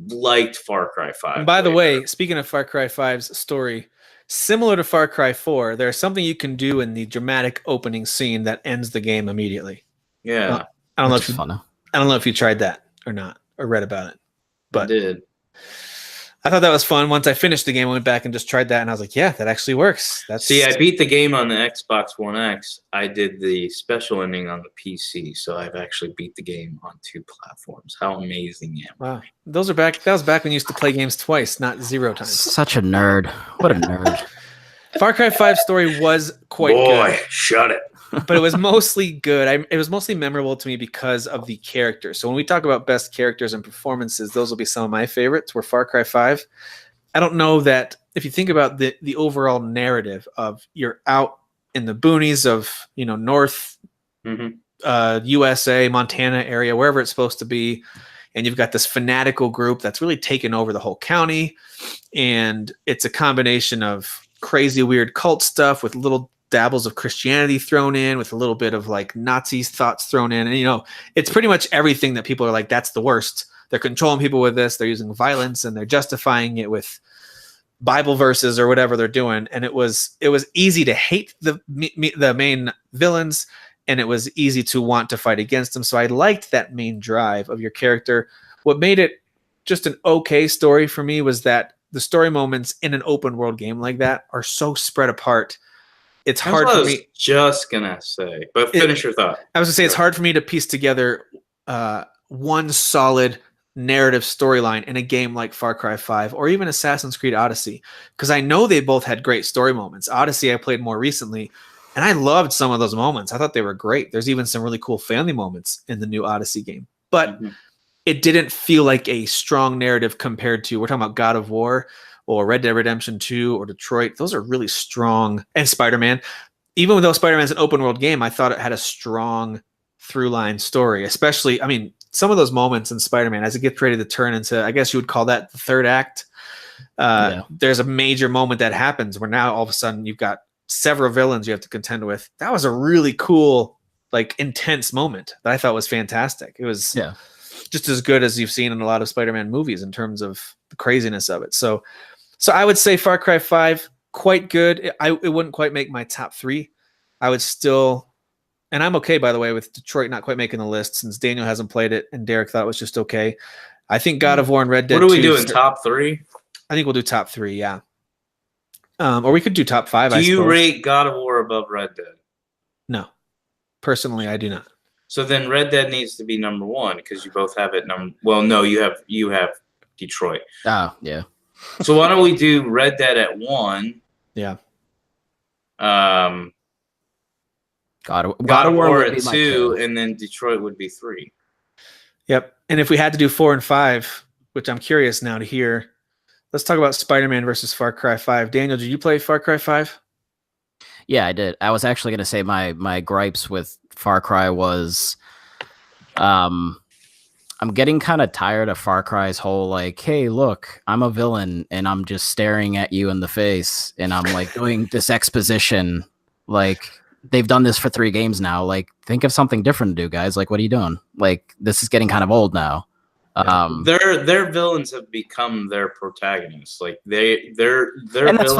liked Far Cry 5. And by the way, speaking of Far Cry 5's story, similar to Far Cry 4, there's something you can do in the dramatic opening scene that ends the game immediately. Yeah. I don't know Which if is fun, though. I don't know if you tried that or not or read about it. But I did. I thought that was fun. Once I finished the game, I went back and just tried that, and I was like, yeah, that actually works. See, I beat the game on the Xbox One X. I did the special ending on the PC, so I've actually beat the game on 2 platforms. How amazing am I? Wow. Those are back. That was back when you used to play games twice, not 0 times. Such a nerd. What a nerd. Far Cry 5 story was quite Boy, good. shut it. but it was mostly good. It was mostly memorable to me because of the characters. So when we talk about best characters and performances, those will be some of my favorites. Were Far Cry 5. I don't know that if you think about the overall narrative of you're out in the boonies of North USA, Montana area, wherever it's supposed to be, and you've got this fanatical group that's really taken over the whole county, and it's a combination of crazy weird cult stuff with little dabbles of Christianity thrown in, with a little bit of like Nazi thoughts thrown in, and it's pretty much everything that people are like, that's the worst. They're controlling people with this. They're using violence and they're justifying it with Bible verses or whatever they're doing. And it was easy to hate the main villains, and it was easy to want to fight against them. So I liked that main drive of your character. What made it just an okay story for me was that the story moments in an open world game like that are so spread apart. It's hard for me. Just gonna say, but finish your thought. I was gonna say it's hard for me to piece together one solid narrative storyline in a game like Far Cry 5 or even Assassin's Creed Odyssey, because I know they both had great story moments. Odyssey I played more recently, and I loved some of those moments. I thought they were great. There's even some really cool family moments in the new Odyssey game, but it didn't feel like a strong narrative compared to, we're talking about God of War or Red Dead Redemption 2 or Detroit. Those are really strong. And Spider-Man. Even though Spider-Man's an open world game, I thought it had a strong through line story, especially, some of those moments in Spider-Man as it gets ready to turn into, I guess you would call that the third act. There's a major moment that happens where now all of a sudden you've got several villains you have to contend with. That was a really cool, like intense moment that I thought was fantastic. It was just as good as you've seen in a lot of Spider-Man movies in terms of the craziness of it. So I would say Far Cry 5, quite good. It wouldn't quite make my top 3. I would still, and I'm okay, by the way, with Detroit not quite making the list since Daniel hasn't played it and Derek thought it was just okay. I think God of War and Red Dead 2. What are we doing, top 3? I think we'll do top 3, yeah. Or we could do top 5, Do you rate God of War above Red Dead? No. Personally, I do not. So then Red Dead needs to be number 1 because you both have it well, no, you have Detroit. Oh, yeah. So why don't we do Red Dead at 1? Yeah. God of War would at be 2, and then Detroit would be 3. Yep. And if we had to do 4 and 5, which I'm curious now to hear, let's talk about Spider-Man versus Far Cry 5. Daniel, did you play Far Cry 5? Yeah, I did. I was actually going to say my gripes with Far Cry was I'm getting kind of tired of Far Cry's whole like, hey, look, I'm a villain and I'm just staring at you in the face and I'm like doing this exposition. Like, they've done this for 3 games now. Like, think of something different to do, guys. Like, what are you doing? Like, this is getting kind of old now. Their villains have become their protagonists. Like their and that's villains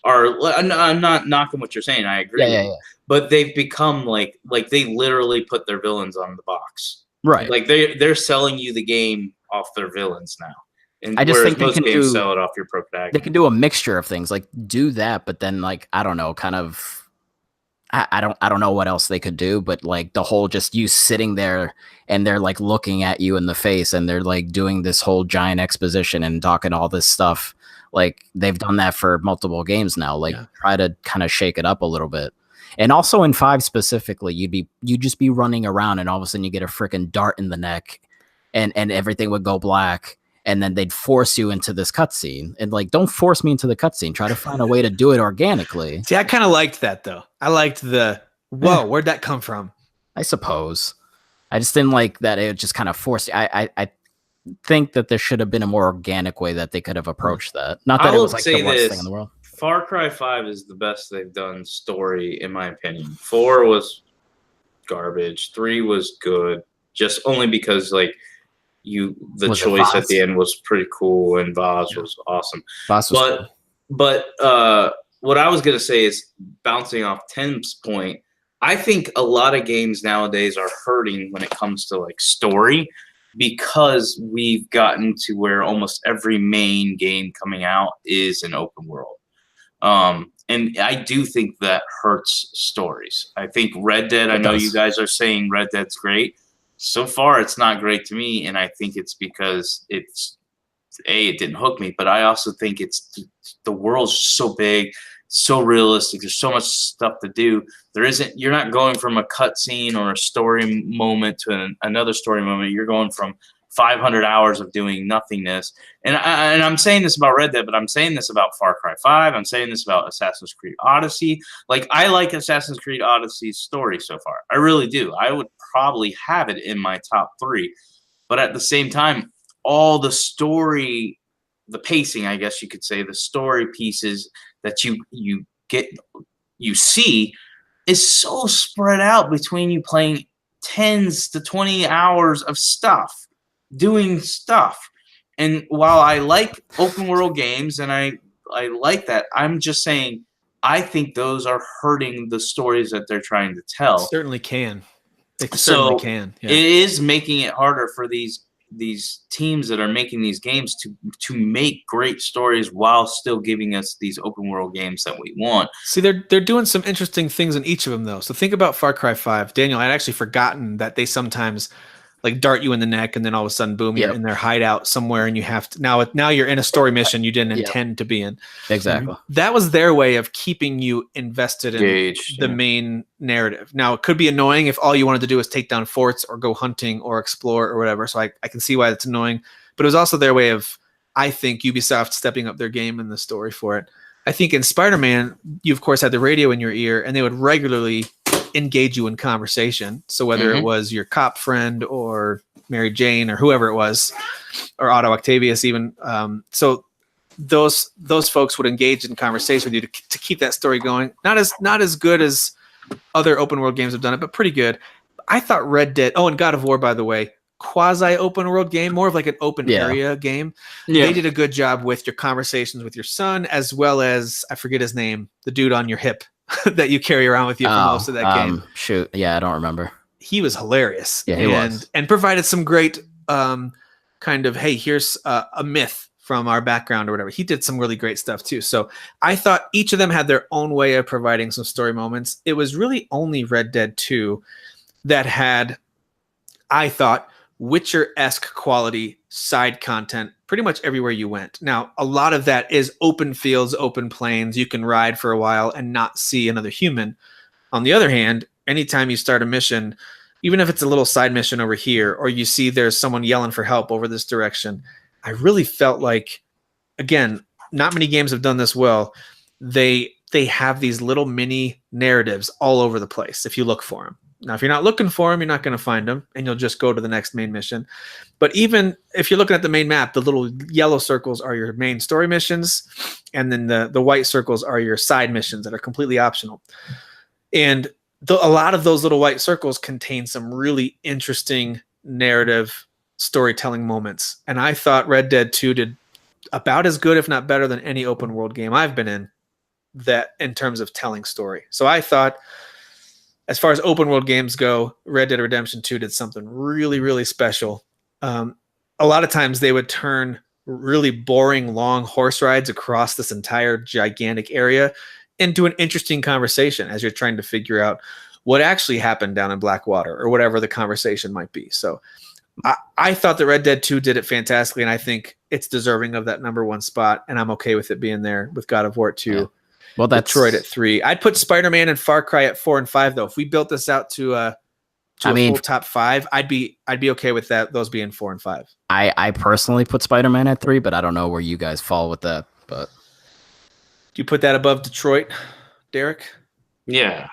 fine. I'm not knocking what you're saying. I agree. Yeah. But they've become like they literally put their villains on the box. Right. Like they're selling you the game off their villains now. And I just think they most can games do, sell it off your protagonist. They can do a mixture of things. Like, do that, but then like, I don't know, kind of I don't know what else they could do, but like the whole just you sitting there and they're like looking at you in the face and they're like doing this whole giant exposition and talking all this stuff. Like, they've done that for multiple games now. Like, try to kind of shake it up a little bit. And also in 5 specifically, you'd just be running around and all of a sudden you get a freaking dart in the neck and everything would go black. And then they'd force you into this cutscene. And like, don't force me into the cutscene. Try to find a way to do it organically. See, I kind of liked that though. I liked whoa, where'd that come from? I suppose. I just didn't like that it just kind of forced. I think that there should have been a more organic way that they could have approached that. Not that it was like the worst thing in the world. Far Cry 5 is the best they've done story, in my opinion. 4 was garbage. 3 was good, just only because like the choice at the end was pretty cool, and Vaz was awesome. Vaz was cool. But what I was gonna say is, bouncing off Tim's point, I think a lot of games nowadays are hurting when it comes to like story, because we've gotten to where almost every main game coming out is an open world. And I do think that hurts stories. I think Red Dead, I know you guys are saying Red Dead's great. So far, it's not great to me, and I think it's because it didn't hook me, but I also think it's the world's so big, so realistic. There's so much stuff to do. You're not going from a cutscene or a story moment to another story moment. You're going from 500 hours of doing nothingness. And I'm saying this about Red Dead, but I'm saying this about Far Cry 5. I'm saying this about Assassin's Creed Odyssey. Like, I like Assassin's Creed Odyssey's story so far. I really do. I would probably have it in my top 3. But at the same time, all the story, the pacing, I guess you could say, the story pieces that you see is so spread out between you playing 10s to 20 hours of stuff, doing stuff. And while I like open world games and I like that, I'm just saying I think those are hurting the stories that they're trying to tell. Certainly can. It So certainly can. Yeah. it is making it harder for these teams that are making these games to make great stories while still giving us these open world games that we want. See, they're doing some interesting things in each of them, though. So think about Far Cry 5. Daniel, I'd actually forgotten that they sometimes like dart you in the neck, and then all of a sudden, boom, you're in their hideout somewhere, and you have to now you're in a story mission you didn't intend to be in. Exactly. That was their way of keeping you invested in Engaged, the main narrative. Now, it could be annoying if all you wanted to do is take down forts or go hunting or explore or whatever. So I can see why it's annoying. But it was also their way of, I think, Ubisoft stepping up their game in the story for it. I think in Spider-Man, you, of course, had the radio in your ear, and they would regularly engage you in conversation. So whether it was your cop friend or Mary Jane or whoever it was, or Otto Octavius even. So those folks would engage in conversation with you to keep that story going. Not as good as other open world games have done it, but pretty good. I thought Red Dead, and God of War, by the way, quasi open world game, more of like an open area game. Yeah. They did a good job with your conversations with your son, as well as, I forget his name, the dude on your hip that you carry around with you for most of that game. Shoot. Yeah, I don't remember. He was hilarious. Yeah, he was. And provided some great kind of, hey, here's a myth from our background or whatever. He did some really great stuff too. So I thought each of them had their own way of providing some story moments. It was really only Red Dead 2 that had, I thought, Witcher-esque quality side content pretty much everywhere you went. Now, a lot of that is open fields, open plains. You can ride for a while and not see another human. On the other hand, anytime you start a mission, even if it's a little side mission over here, or you see there's someone yelling for help over this direction, I really felt like, again, not many games have done this well. They have these little mini narratives all over the place if you look for them. Now, if you're not looking for them, you're not going to find them, and you'll just go to the next main mission. But even if you're looking at the main map, the little yellow circles are your main story missions, and then the white circles are your side missions that are completely optional. And a lot of those little white circles contain some really interesting narrative storytelling moments. And I thought Red Dead 2 did about as good, if not better, than any open world game I've been in terms of telling story. So I thought, as far as open world games go, Red Dead Redemption 2 did something really, really special. A lot of times they would turn really boring, long horse rides across this entire gigantic area into an interesting conversation as you're trying to figure out what actually happened down in Blackwater or whatever the conversation might be. So I thought that Red Dead 2 did it fantastically, and I think it's deserving of that #1 spot, and I'm okay with it being there with God of War 2. Yeah. Well, that's Detroit at 3. I'd put Spider-Man and Far Cry at 4 and 5, though. If we built this out to a full top 5, I'd be okay with that. Those being 4 and 5. I personally put Spider-Man at 3, but I don't know where you guys fall with that. But do you put that above Detroit, Derek? Yeah,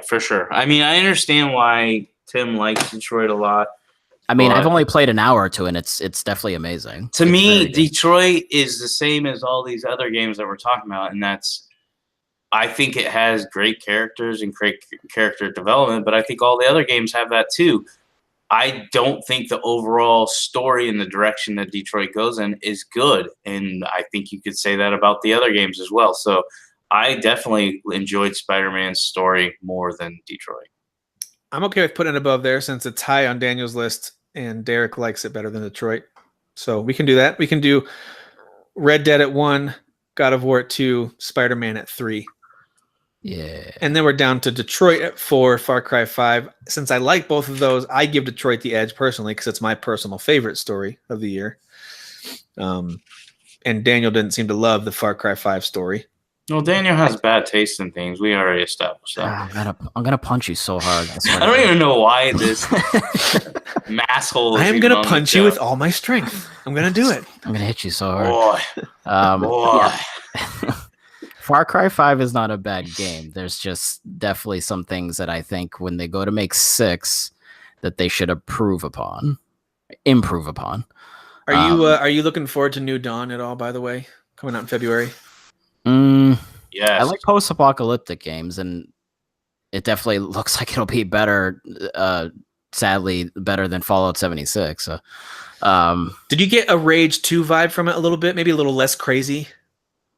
for sure. I mean, I understand why Tim likes Detroit a lot. I mean, I've only played an hour or two, and it's definitely amazing. To me, Detroit is the same as all these other games that we're talking about, and I think it has great characters and great character development, but I think all the other games have that too. I don't think the overall story and the direction that Detroit goes in is good, and I think you could say that about the other games as well. So I definitely enjoyed Spider-Man's story more than Detroit. I'm okay with putting it above there since it's high on Daniel's list and Derek likes it better than Detroit. So we can do that. We can do Red Dead at 1, God of War at 2, Spider-Man at 3. Yeah. And then we're down to Detroit at 4, Far Cry 5. Since I like both of those, I give Detroit the edge personally because it's my personal favorite story of the year. And Daniel didn't seem to love the Far Cry 5 story. Well, Daniel has bad taste in things. We already established that. I'm gonna punch you so hard. I don't even know why this masshole. I am gonna punch you with all my strength. I'm gonna do it. I'm gonna hit you so hard. Boy. Yeah. Far Cry 5 is not a bad game. There's just definitely some things that I think when they go to make 6 that they should improve upon. Are you looking forward to New Dawn at all? By the way, coming out in February. Yes. I like post-apocalyptic games, and it definitely looks like it'll be better. Sadly, better than Fallout 76. So, did you get a Rage 2 vibe from it a little bit? Maybe a little less crazy.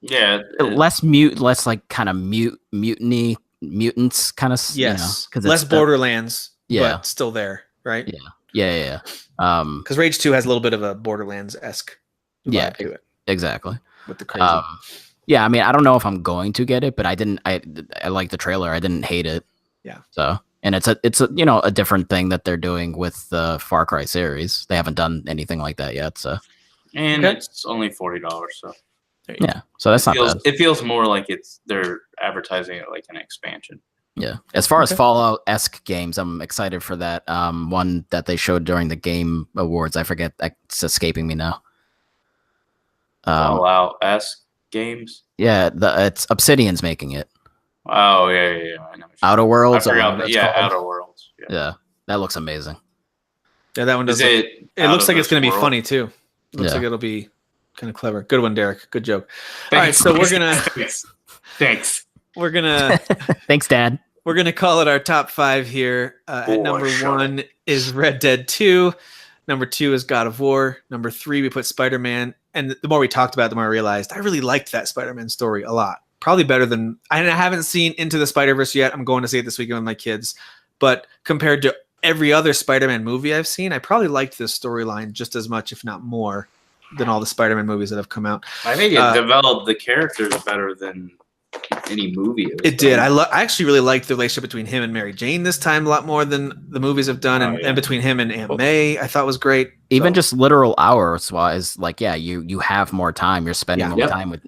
Yeah. less like kind of mutiny mutants kind of. Yes, because less Borderlands. Yeah, but still there, right? Yeah. Because Rage 2 has a little bit of a Borderlands-esque vibe to it. Exactly. With the crazy. Yeah, I mean, I don't know if I'm going to get it, but I like the trailer. I didn't hate it. Yeah. So, and it's a different thing that they're doing with the Far Cry series. They haven't done anything like that yet. So, and it's only $40. So yeah, so that's not bad. It feels more like they're advertising it like an expansion. Yeah. As far as Fallout-esque games, I'm excited for that one that they showed during the Game Awards. I forget. It's escaping me now. Fallout-esque games? Yeah, it's Obsidian's making it. Oh, yeah. I know. Outer Worlds? Outer Worlds. Yeah, that looks amazing. Yeah, that one does. It looks like it's going to be funny, too. Looks like it'll be kind of clever. Good one, Derek. Good joke. Thanks. All right, so we're going to... Thanks. We're going to... Thanks, Dad. We're going to call it our top 5 here. At number 1 is Red Dead 2. Number 2 is God of War. Number 3, we put Spider-Man. And the more we talked about it, the more I realized I really liked that Spider-Man story a lot. Probably better than... I haven't seen Into the Spider-Verse yet. I'm going to see it this weekend with my kids. But compared to every other Spider-Man movie I've seen, I probably liked this storyline just as much, if not more, than all the Spider-Man movies that have come out. I think it developed the characters better than any movie. It did. I actually really liked the relationship between him and Mary Jane this time a lot more than the movies have done, and between him and Aunt May, I thought was great. Even just literal hours wise, like you have more time. You're spending more time with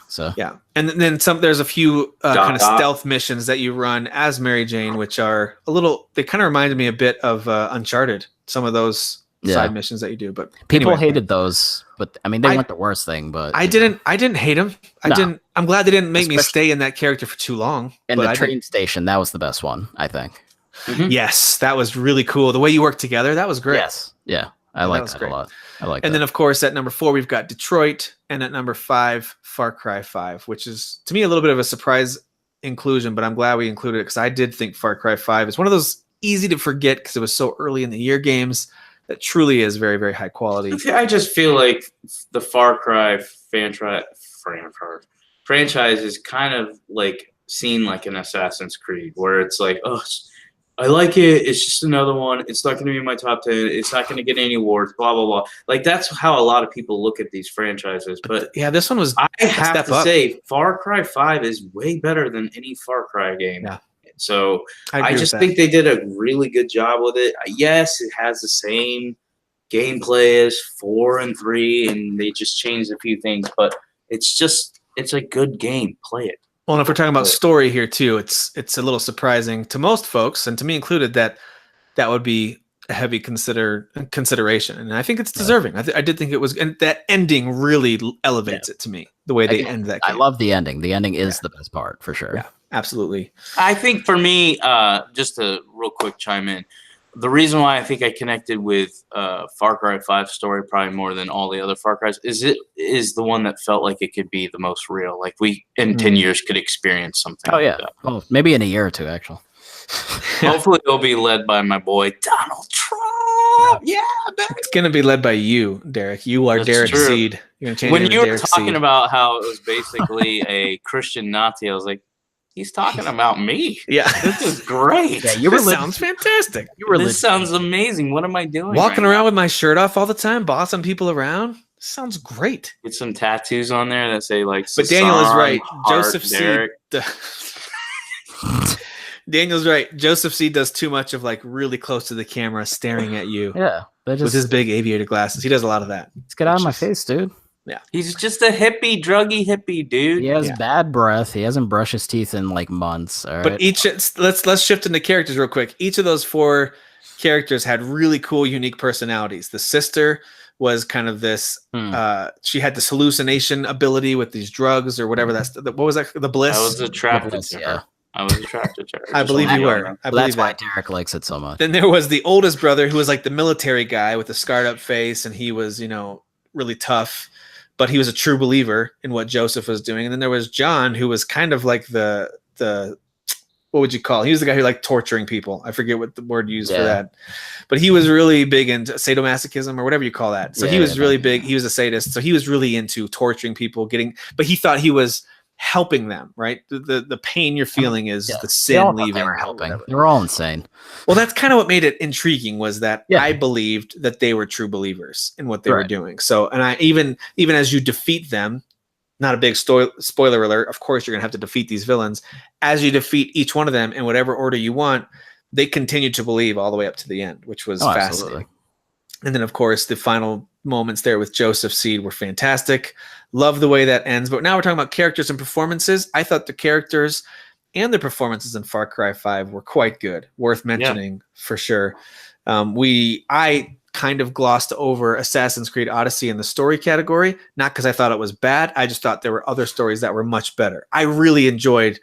So and then some. There's a few kind of stealth missions that you run as Mary Jane, which are a little. They kind of reminded me a bit of Uncharted. Some of those side missions that you do, but people anyway. hated those. But I mean, they weren't the worst thing. But I didn't hate them. I'm glad they didn't make me stay in that character for too long. And the train station, that was the best one, I think. Mm-hmm. Yes, that was really cool. The way you worked together, that was great. Yes, yeah, I like that a lot. And then, of course, at number 4, we've got Detroit, and at number 5, Far Cry 5, which is to me a little bit of a surprise inclusion, but I'm glad we included it because I did think Far Cry 5 is one of those easy to forget because it was so early in the year games. That truly is very, very high quality. I just feel like the Far Cry franchise is kind of like seen like an Assassin's Creed, where it's like, oh, I like it. It's just another one. It's not going to be in my top 10. It's not going to get any awards. Blah blah blah. Like that's how a lot of people look at these franchises. But yeah, this one was. I have to say, Far Cry 5 is way better than any Far Cry game. Yeah. So I just think they did a really good job with it. Yes, it has the same gameplay as 4 and 3, and they just changed a few things, but it's a good game. Play it. Well, and if we're talking about story here too, it's a little surprising to most folks, and to me included, that would be a heavy consideration, and I think it's deserving. I did think it was, and that ending really elevates it to me. The way they end that game. I love the ending. The ending is the best part for sure. Yeah. Absolutely. I think for me, just to real quick chime in, the reason why I think I connected with Far Cry 5 story probably more than all the other Far Cries is the one that felt like it could be the most real. Like we in 10 years could experience something. Oh yeah, well maybe in a year or two actually. Hopefully it'll be led by my boy Donald Trump. Yeah, baby. It's gonna be led by you, Derek. You are Derek Seed. You're gonna change when it to you were Derek talking Seed. about how it was basically a Christian Nazi, I was like, he's talking about me. Yeah, this is great. Yeah, this sounds fantastic. This sounds amazing. What am I doing? Walking around with my shirt off all the time, bossing people around. This sounds great. Get some tattoos on there that say like. But Daniel is right. Joseph Derek. C. Daniel's right. Joseph C. does too much of like really close to the camera, staring at you. Yeah, with his big aviator glasses. He does a lot of that. Let's get out of my face, dude. He's just a hippie, druggy hippie, dude. He has Yeah. bad breath. He hasn't brushed his teeth in like months. All But right. let's shift into characters real quick. Each of those 4 characters had really cool, unique personalities. The sister was kind of this. She had this hallucination ability with these drugs or whatever. What was that? The bliss. I was attracted Bliss, to yeah. her. I was attracted to her. I Just believe wanna you let were. know. I Well, that's believe why that. Derek likes it so much. Then there was the oldest brother who was like the military guy with the scarred up face, and he was, really tough, but he was a true believer in what Joseph was doing. And then there was John, who was kind of like the what would you call? He was the guy who liked torturing people. I forget what the word used for that, but he was really big into sadomasochism or whatever you call that. So he was really big. He was a sadist. So he was really into torturing people, but he thought he was helping them, right? The pain you're feeling is the They sin all thought leaving. they were or helping. whatever. They were all insane. Well, that's kind of what made it intriguing was that Yeah. I believed that they were true believers in what they were Right. doing. So, and I even as you defeat them, not a big spoiler alert, of course you're going to have to defeat these villains. As you defeat each one of them in whatever order you want, they continue to believe all the way up to the end, which was fascinating. Absolutely. And then, of course, the final moments there with Joseph Seed were fantastic. Love the way that ends. But now we're talking about characters and performances. I thought the characters and the performances in Far Cry 5 were quite good. Worth mentioning for sure. I kind of glossed over Assassin's Creed Odyssey in the story category, not because I thought it was bad. I just thought there were other stories that were much better. I really enjoyed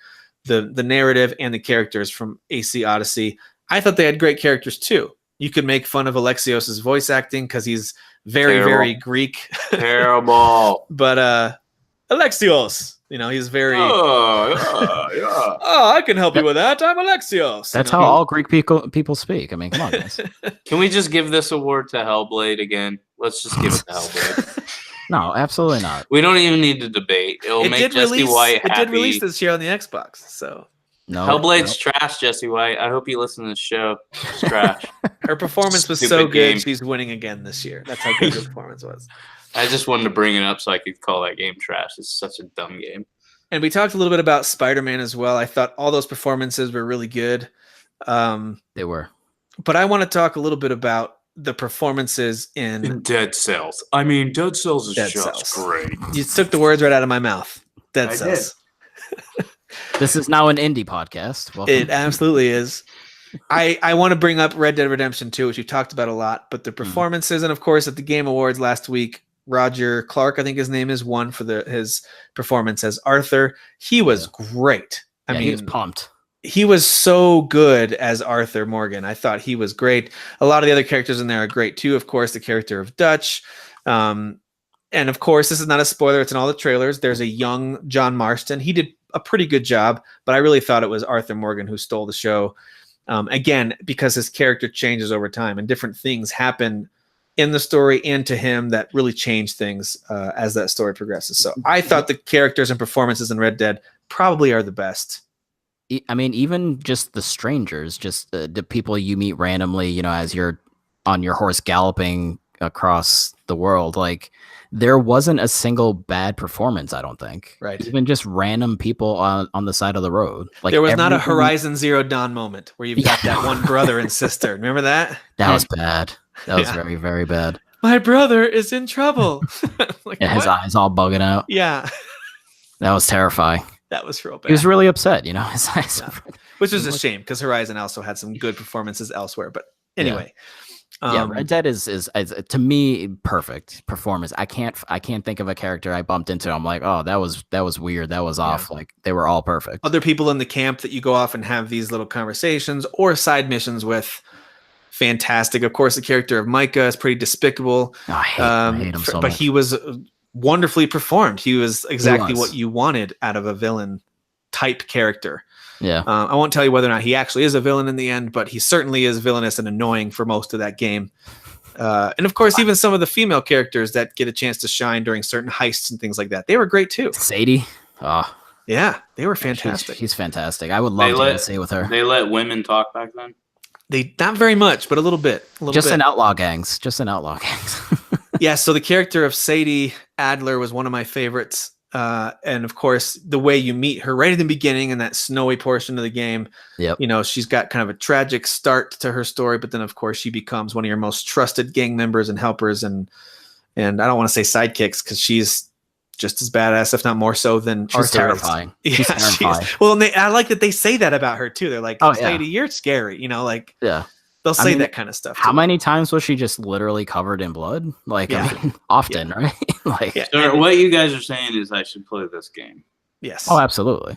the narrative and the characters from AC Odyssey. I thought they had great characters too. You could make fun of Alexios's voice acting because he's very, Terrible. very Greek. Terrible. But Alexios, he's very. Yeah. Oh, I can help you with that. I'm Alexios. That's how all Greek people speak. I mean, come on, guys. Can we just give this award to Hellblade again? Let's just give it to Hellblade. No, absolutely not. We don't even need to debate. It'll make Jesse White happy. It did release this year on the Xbox, so. No, Hellblade's trash, Jesse White. I hope you listen to this show. It's trash. Her performance was so Stupid good. game. She's winning again this year. That's how good her performance was. I just wanted to bring it up so I could call that game trash. It's such a dumb game. And we talked a little bit about Spider-Man as well. I thought all those performances were really good. They were. But I want to talk a little bit about the performances in Dead Cells. I mean, Dead Cells is Dead just Cells. great. You took the words right out of my mouth. Dead I Cells. This is now an indie podcast. Welcome. It absolutely is. I want to bring up Red Dead Redemption 2, which we've talked about a lot, but the performances, and of course at the Game Awards last week, Roger Clark, I think his name is, won for his performance as Arthur. He was great. I mean, he was pumped. he was so good as Arthur Morgan. I thought he was great. A lot of the other characters in there are great too. Of course, the character of Dutch. And of course, this is not a spoiler. It's in all the trailers. There's a young John Marston. He did a pretty good job, but I really thought it was Arthur Morgan who stole the show. Again, because his character changes over time and different things happen in the story and to him that really change things as that story progresses. So I thought the characters and performances in Red Dead probably are the best. I mean, even just the strangers, just the people you meet randomly, as you're on your horse galloping across the world, like there wasn't a single bad performance, I don't think. Right. Even just random people on the side of the road. Like There was not a everything- Horizon Zero Dawn moment where you've got that one brother and sister. Remember that? That was bad. That was Yeah. very, very bad. My brother is in trouble. Like, And his what? eyes all bugging out. Yeah, That was terrifying. that was real bad. He was really upset, his eyes. Yeah. Which was a shame because Horizon also had some good performances elsewhere. But anyway, Yeah, Red Dead is to me perfect performance. I can't think of a character I bumped into. I'm like, oh, that was weird. That was off. Like they were all perfect. other people in the camp that you go off and have these little conversations or side missions with, fantastic. Of course, the character of Micah is pretty despicable. Oh, I hate him so but much. he was wonderfully performed. He was exactly was. what you wanted out of a villain type character. Yeah. I won't tell you whether or not he actually is a villain in the end, but he certainly is villainous and annoying for most of that game. And of course, even some of the female characters that get a chance to shine during certain heists and things like that, they were great too. Sadie. Oh, Yeah, they were fantastic. she's fantastic. I would love to get to stay with her. They let women talk back then. They not very much, but a little bit. Just in outlaw gangs. Yeah, so the character of Sadie Adler was one of my favorites. And of course, the way you meet her right at the beginning in that snowy portion of the game, Yep. She's got kind of a tragic start to her story, but then of course she becomes one of your most trusted gang members and helpers. And And I don't want to say sidekicks because she's just as badass, if not more so, than She's Arthur terrifying. is. She's Yeah, she is. terrifying. Well, and I like that they say that about her too. They're like, Oh, yeah. lady, you're scary. You know, like Yeah. they'll say mean, that kind of stuff. How too. many times was she just literally covered in blood? Like, Yeah. I mean, often, right? Like, Yeah. So what you guys are saying is I should play this game. Yes. oh, absolutely.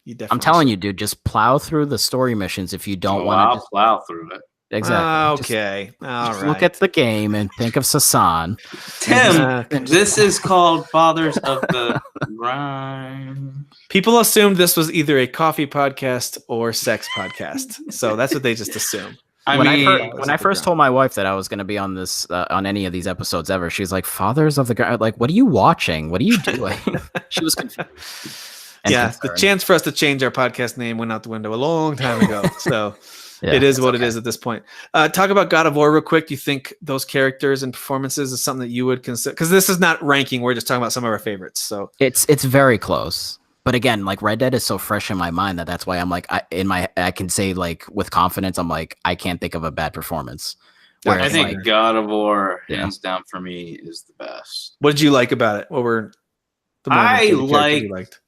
You definitely I'm telling you, dude, just plow through the story missions if you don't Oh, want I'll to. plow through it. Exactly. Just- Okay. All just right. look at the game and think of Sasan. Tim, this is called Fathers of the Grime. People assumed this was either a coffee podcast or sex podcast, so that's what they just assume. When Fathers I of the first Grime. told my wife that I was going to be on this on any of these episodes ever, she's like, "Fathers of the Grime." Like, what are you watching? What are you doing? She was confused. and Yeah, the concerned. chance for us to change our podcast name went out the window a long time ago. So Yeah, it is it's what okay. it is at this point. Talk about God of War real quick. Do you think those characters and performances is something that you would consider? Because this is not ranking. We're just talking about some of our favorites. So It's very close. But again, like Red Dead is so fresh in my mind that's why I'm like I can say like with confidence I'm like I can't think of a bad performance. I Whereas, think like, God of War, Yeah. hands down for me, is the best. what did you like about it? What were the I moments or the characters you liked?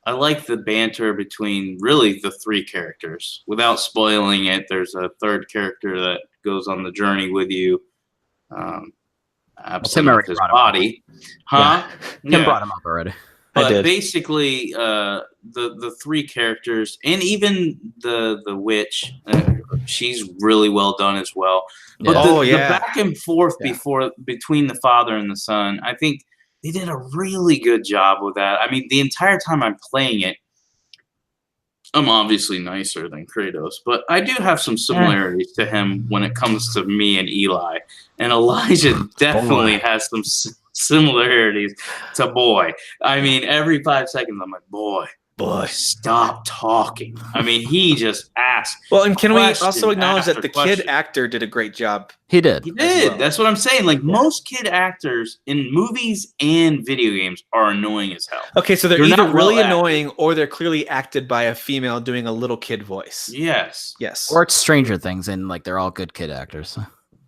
I liked the banter between really the three characters. Without spoiling it, there's a third character that goes on the journey with you. Absent Tim of already his brought him up. body. Huh? Tim brought him up already. I But did. basically, the three characters, and even the witch, she's really well done as well. But Yeah. Oh, the yeah. back and forth Yeah. between the father and the son, I think they did a really good job with that. I mean, the entire time I'm playing it, I'm obviously nicer than Kratos, but I do have some similarities to him when it comes to me and Eli. And Elijah definitely has some similarities to boy. I mean, every 5 seconds, I'm like, boy, stop talking. I mean, he just asked. Well, and can we question also acknowledge that after the question. kid actor did a great job? He did. He did. well. That's what I'm saying. Like, most kid actors in movies and video games are annoying as hell. Okay, so they're They're either not really well acted. annoying or they're clearly acted by a female doing a little kid voice. Yes. Yes, Or it's Stranger Things and like they're all good kid actors.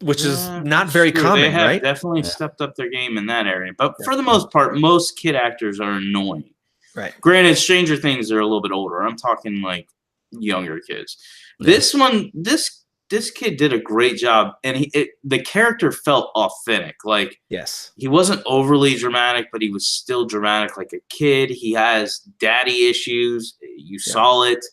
which is Yeah, not that's very true. common, They have right? definitely Yeah. stepped up their game in that area. But for the most part, most kid actors are annoying. Right. Granted, Stranger Things are a little bit older. I'm talking like younger kids. Yeah. This one, this kid did a great job, and the character felt authentic. Like, Yes. he wasn't overly dramatic, but he was still dramatic like a kid. He has daddy issues. You saw it.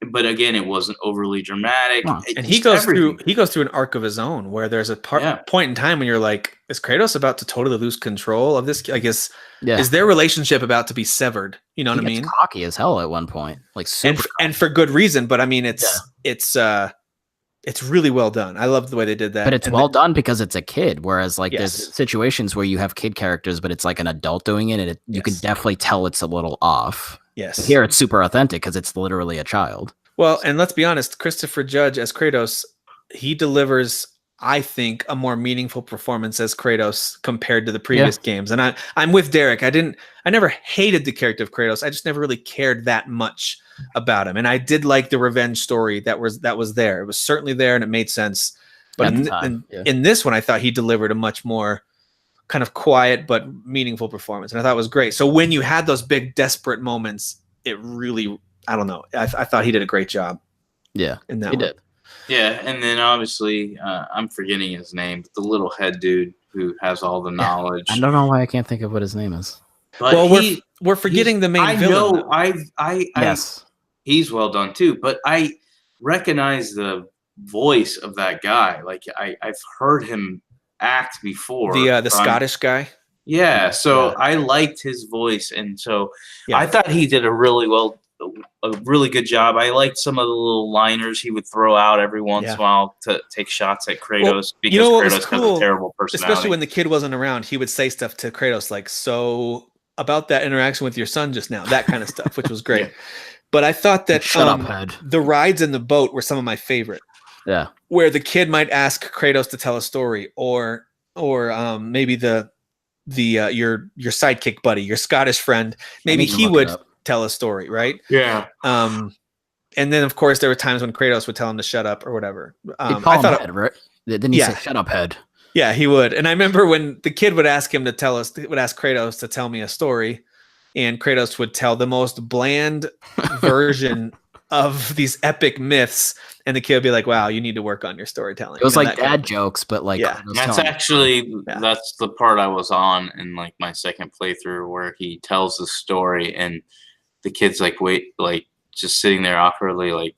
But again, it wasn't overly dramatic. Huh. It And he just goes everything. through an arc of his own where there's a Yeah. point in time when you're like, is Kratos about to totally lose control of this? I guess Yeah. is their relationship about to be severed? You know what I He gets mean? cocky as hell at one point. Like super And for good reason. But I mean, it's really well done. I love the way they did that. But it's And well done because it's a kid. Whereas like Yes. there's situations where you have kid characters, but it's like an adult doing it, and you can Yes. definitely tell it's a little off. Yes. Here it's super authentic because it's literally a child. Well, and let's be honest, Christopher Judge as Kratos, he delivers, I think, a more meaningful performance as Kratos compared to the previous games. And I'm with Derek. I never hated the character of Kratos. I just never really cared that much about him. And I did like the revenge story that was there. It was certainly there and it made sense. But At the in, time, in this one, I thought he delivered a much more kind of quiet but meaningful performance. And I thought it was great. So when you had those big desperate moments, it really, I don't know. I thought he did a great job Yeah, in that he one. did. Yeah, and then obviously, I'm forgetting his name, but the little head dude who has all the knowledge. I don't know why I can't think of what his name is. But Well, we're forgetting the main I villain. know. though. Yes. He's well done too, but I recognize the voice of that guy. Like I've heard him act before. The from- Scottish guy. Yeah, so Yeah. I liked his voice, and so Yeah. I thought he did a really good job. I liked some of the little liners he would throw out every once in a while to take shots at Kratos because you know what was Kratos has cool, a terrible personality. Especially when the kid wasn't around, he would say stuff to Kratos like, "So about that interaction with your son just now," that kind of stuff, which was great. Yeah. But I thought that Shut up, head. the rides in the boat were some of my favorite, Yeah. where the kid might ask Kratos to tell a story, or maybe your sidekick buddy, your Scottish friend, maybe need to he look it would up. tell a story, right? yeah, And then of course there were times when Kratos would tell him to shut up or whatever. He'd I call him thought head, right? Didn't he Yeah. say "shut up, head"? Yeah, he would. And I remember when the kid would ask him to would ask Kratos to tell me a story, and Kratos would tell the most bland version of these epic myths, and the kid would be like, "Wow, you need to work on your storytelling." It was You know, like that kind dad of- jokes, but like Yeah. Kratos That's telling- actually Yeah. that's the part I was on in like my second playthrough where he tells the story and the kid's like wait like just sitting there awkwardly like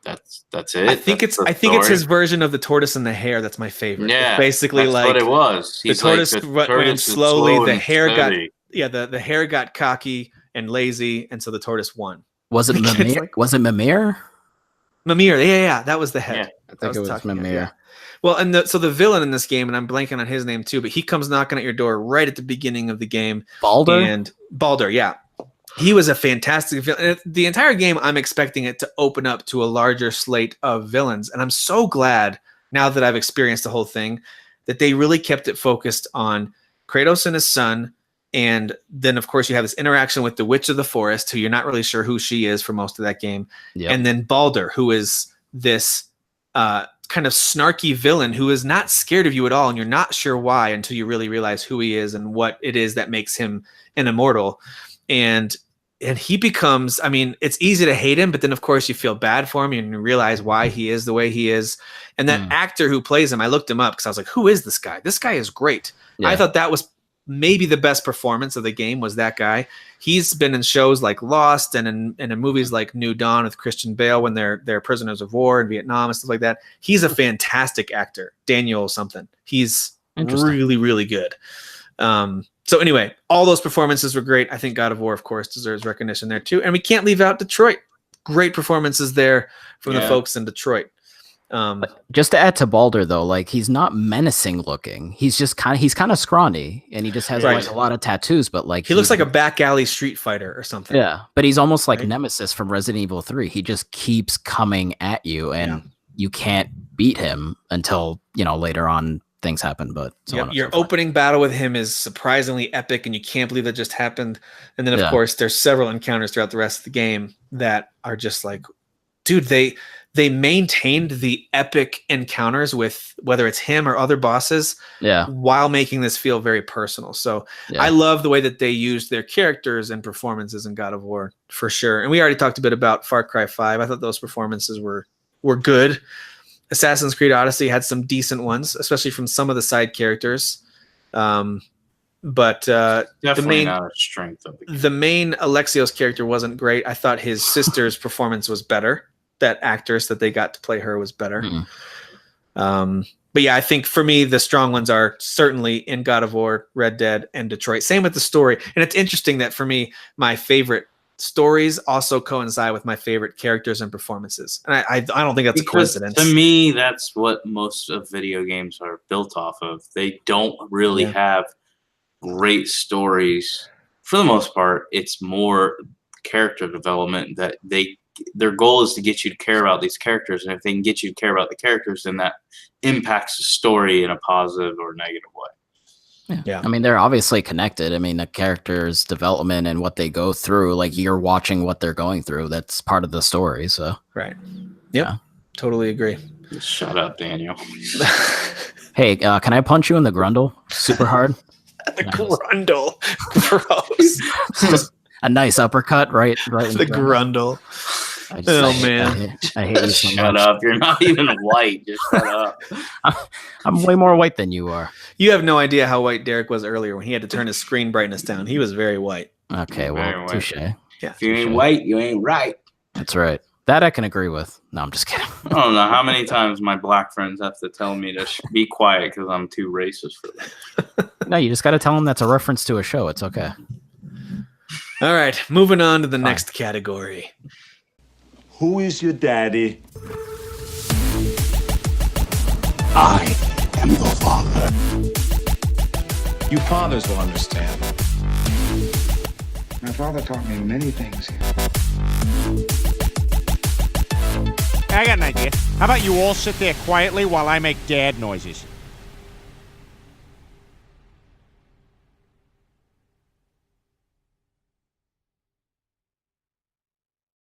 that's it. I think That's it's the I think it's story? his version of the tortoise and the hare that's my favorite. Yeah, It's basically that's like what it was. the He's tortoise like, ran is slowly, slow the and hare got steady. the hare got cocky and lazy, and so the tortoise won. Was it It's Mimir? like- Was it Mimir? Mimir, yeah, that was the head. Yeah. I That think it was talking head, Mimir. yeah. Well, and so the villain in this game, and I'm blanking on his name too, but he comes knocking at your door right at the beginning of the game. Balder. And Balder, yeah. He was a fantastic villain. And the entire game, I'm expecting it to open up to a larger slate of villains. And I'm so glad, now that I've experienced the whole thing, that they really kept it focused on Kratos and his son. And then, of course, you have this interaction with the Witch of the Forest, who you're not really sure who she is for most of that game. Yep. And then Balder, who is this kind of snarky villain who is not scared of you at all. And you're not sure why until you really realize who he is and what it is that makes him an immortal. And he becomes, I mean, it's easy to hate him, but then of course you feel bad for him and you realize why he is the way he is. And that actor who plays him, I looked him up because I was like, who is this guy? This guy is great. Yeah. I thought that was maybe the best performance of the game was that guy. He's been in shows like Lost and in movies like New Dawn with Christian Bale when they're prisoners of war in Vietnam and stuff like that. He's a fantastic actor. Daniel something. He's Interesting. really, really good. So anyway, all those performances were great. I think God of War, of course, deserves recognition there too. And we can't leave out Detroit. Great performances there from the Yeah. folks in Detroit. Just to add to Balder though, like he's not menacing looking. He's kind of scrawny, and he just has Right. like a lot of tattoos. But like He looks like a back alley street fighter or something. yeah. But he's almost like Right. Nemesis from Resident Evil 3. He just keeps coming at you, and you can't beat him until later on things happen. But so Yep, on and your so forth. opening battle with him is surprisingly epic, and you can't believe that just happened. And then, of Yeah. course, there's several encounters throughout the rest of the game that are just like, dude, they maintained the epic encounters with whether it's him or other bosses Yeah, while making this feel very personal. So yeah. I love the way that they used their characters and performances in God of War for sure. And we already talked a bit about Far Cry 5. I thought those performances were good. Assassin's Creed Odyssey had some decent ones, especially from some of the side characters. But Definitely not a strength of the game. the main Alexios character wasn't great. I thought his sister's performance was better. That actress that they got to play her was better. But yeah, I think for me, the strong ones are certainly in God of War, Red Dead, and Detroit. Same with the story. And it's interesting that for me, my favorite stories also coincide with my favorite characters and performances. And I don't think that's a Because coincidence. to me, that's what most of video games are built off of. They don't really Yeah. have great stories. For the most part, it's more character development that their goal is to get you to care about these characters. And if they can get you to care about the characters, then that impacts the story in a positive or negative way. Yeah. I mean, they're obviously connected. I mean, the characters' development and what they go through, like you're watching what they're going through. That's part of the story. So Right. Yep. Yeah. Totally agree. Just shut up, Daniel. hey, can I punch you in the grundle super hard? The grundle. Gross. A nice uppercut, right? Right. in The grundle. grundle. I Oh, hate- man. I hate you so Shut much. up. You're not even white. Just shut up. I'm way more white than you are. You have no idea how white Derek was earlier when he had to turn his screen brightness down. He was very white. Okay, Very well, white. touche. Yeah. If you ain't white, you ain't right. That's right. That I can agree with. No, I'm just kidding. I don't know how many times my black friends have to tell me to be quiet because I'm too racist for them. No, you just got to tell them that's a reference to a show. It's okay. All right. Moving on to the next category. Who is your daddy? I am your father. You fathers will understand. My father taught me many things. I got an idea. How about you all sit there quietly while I make dad noises?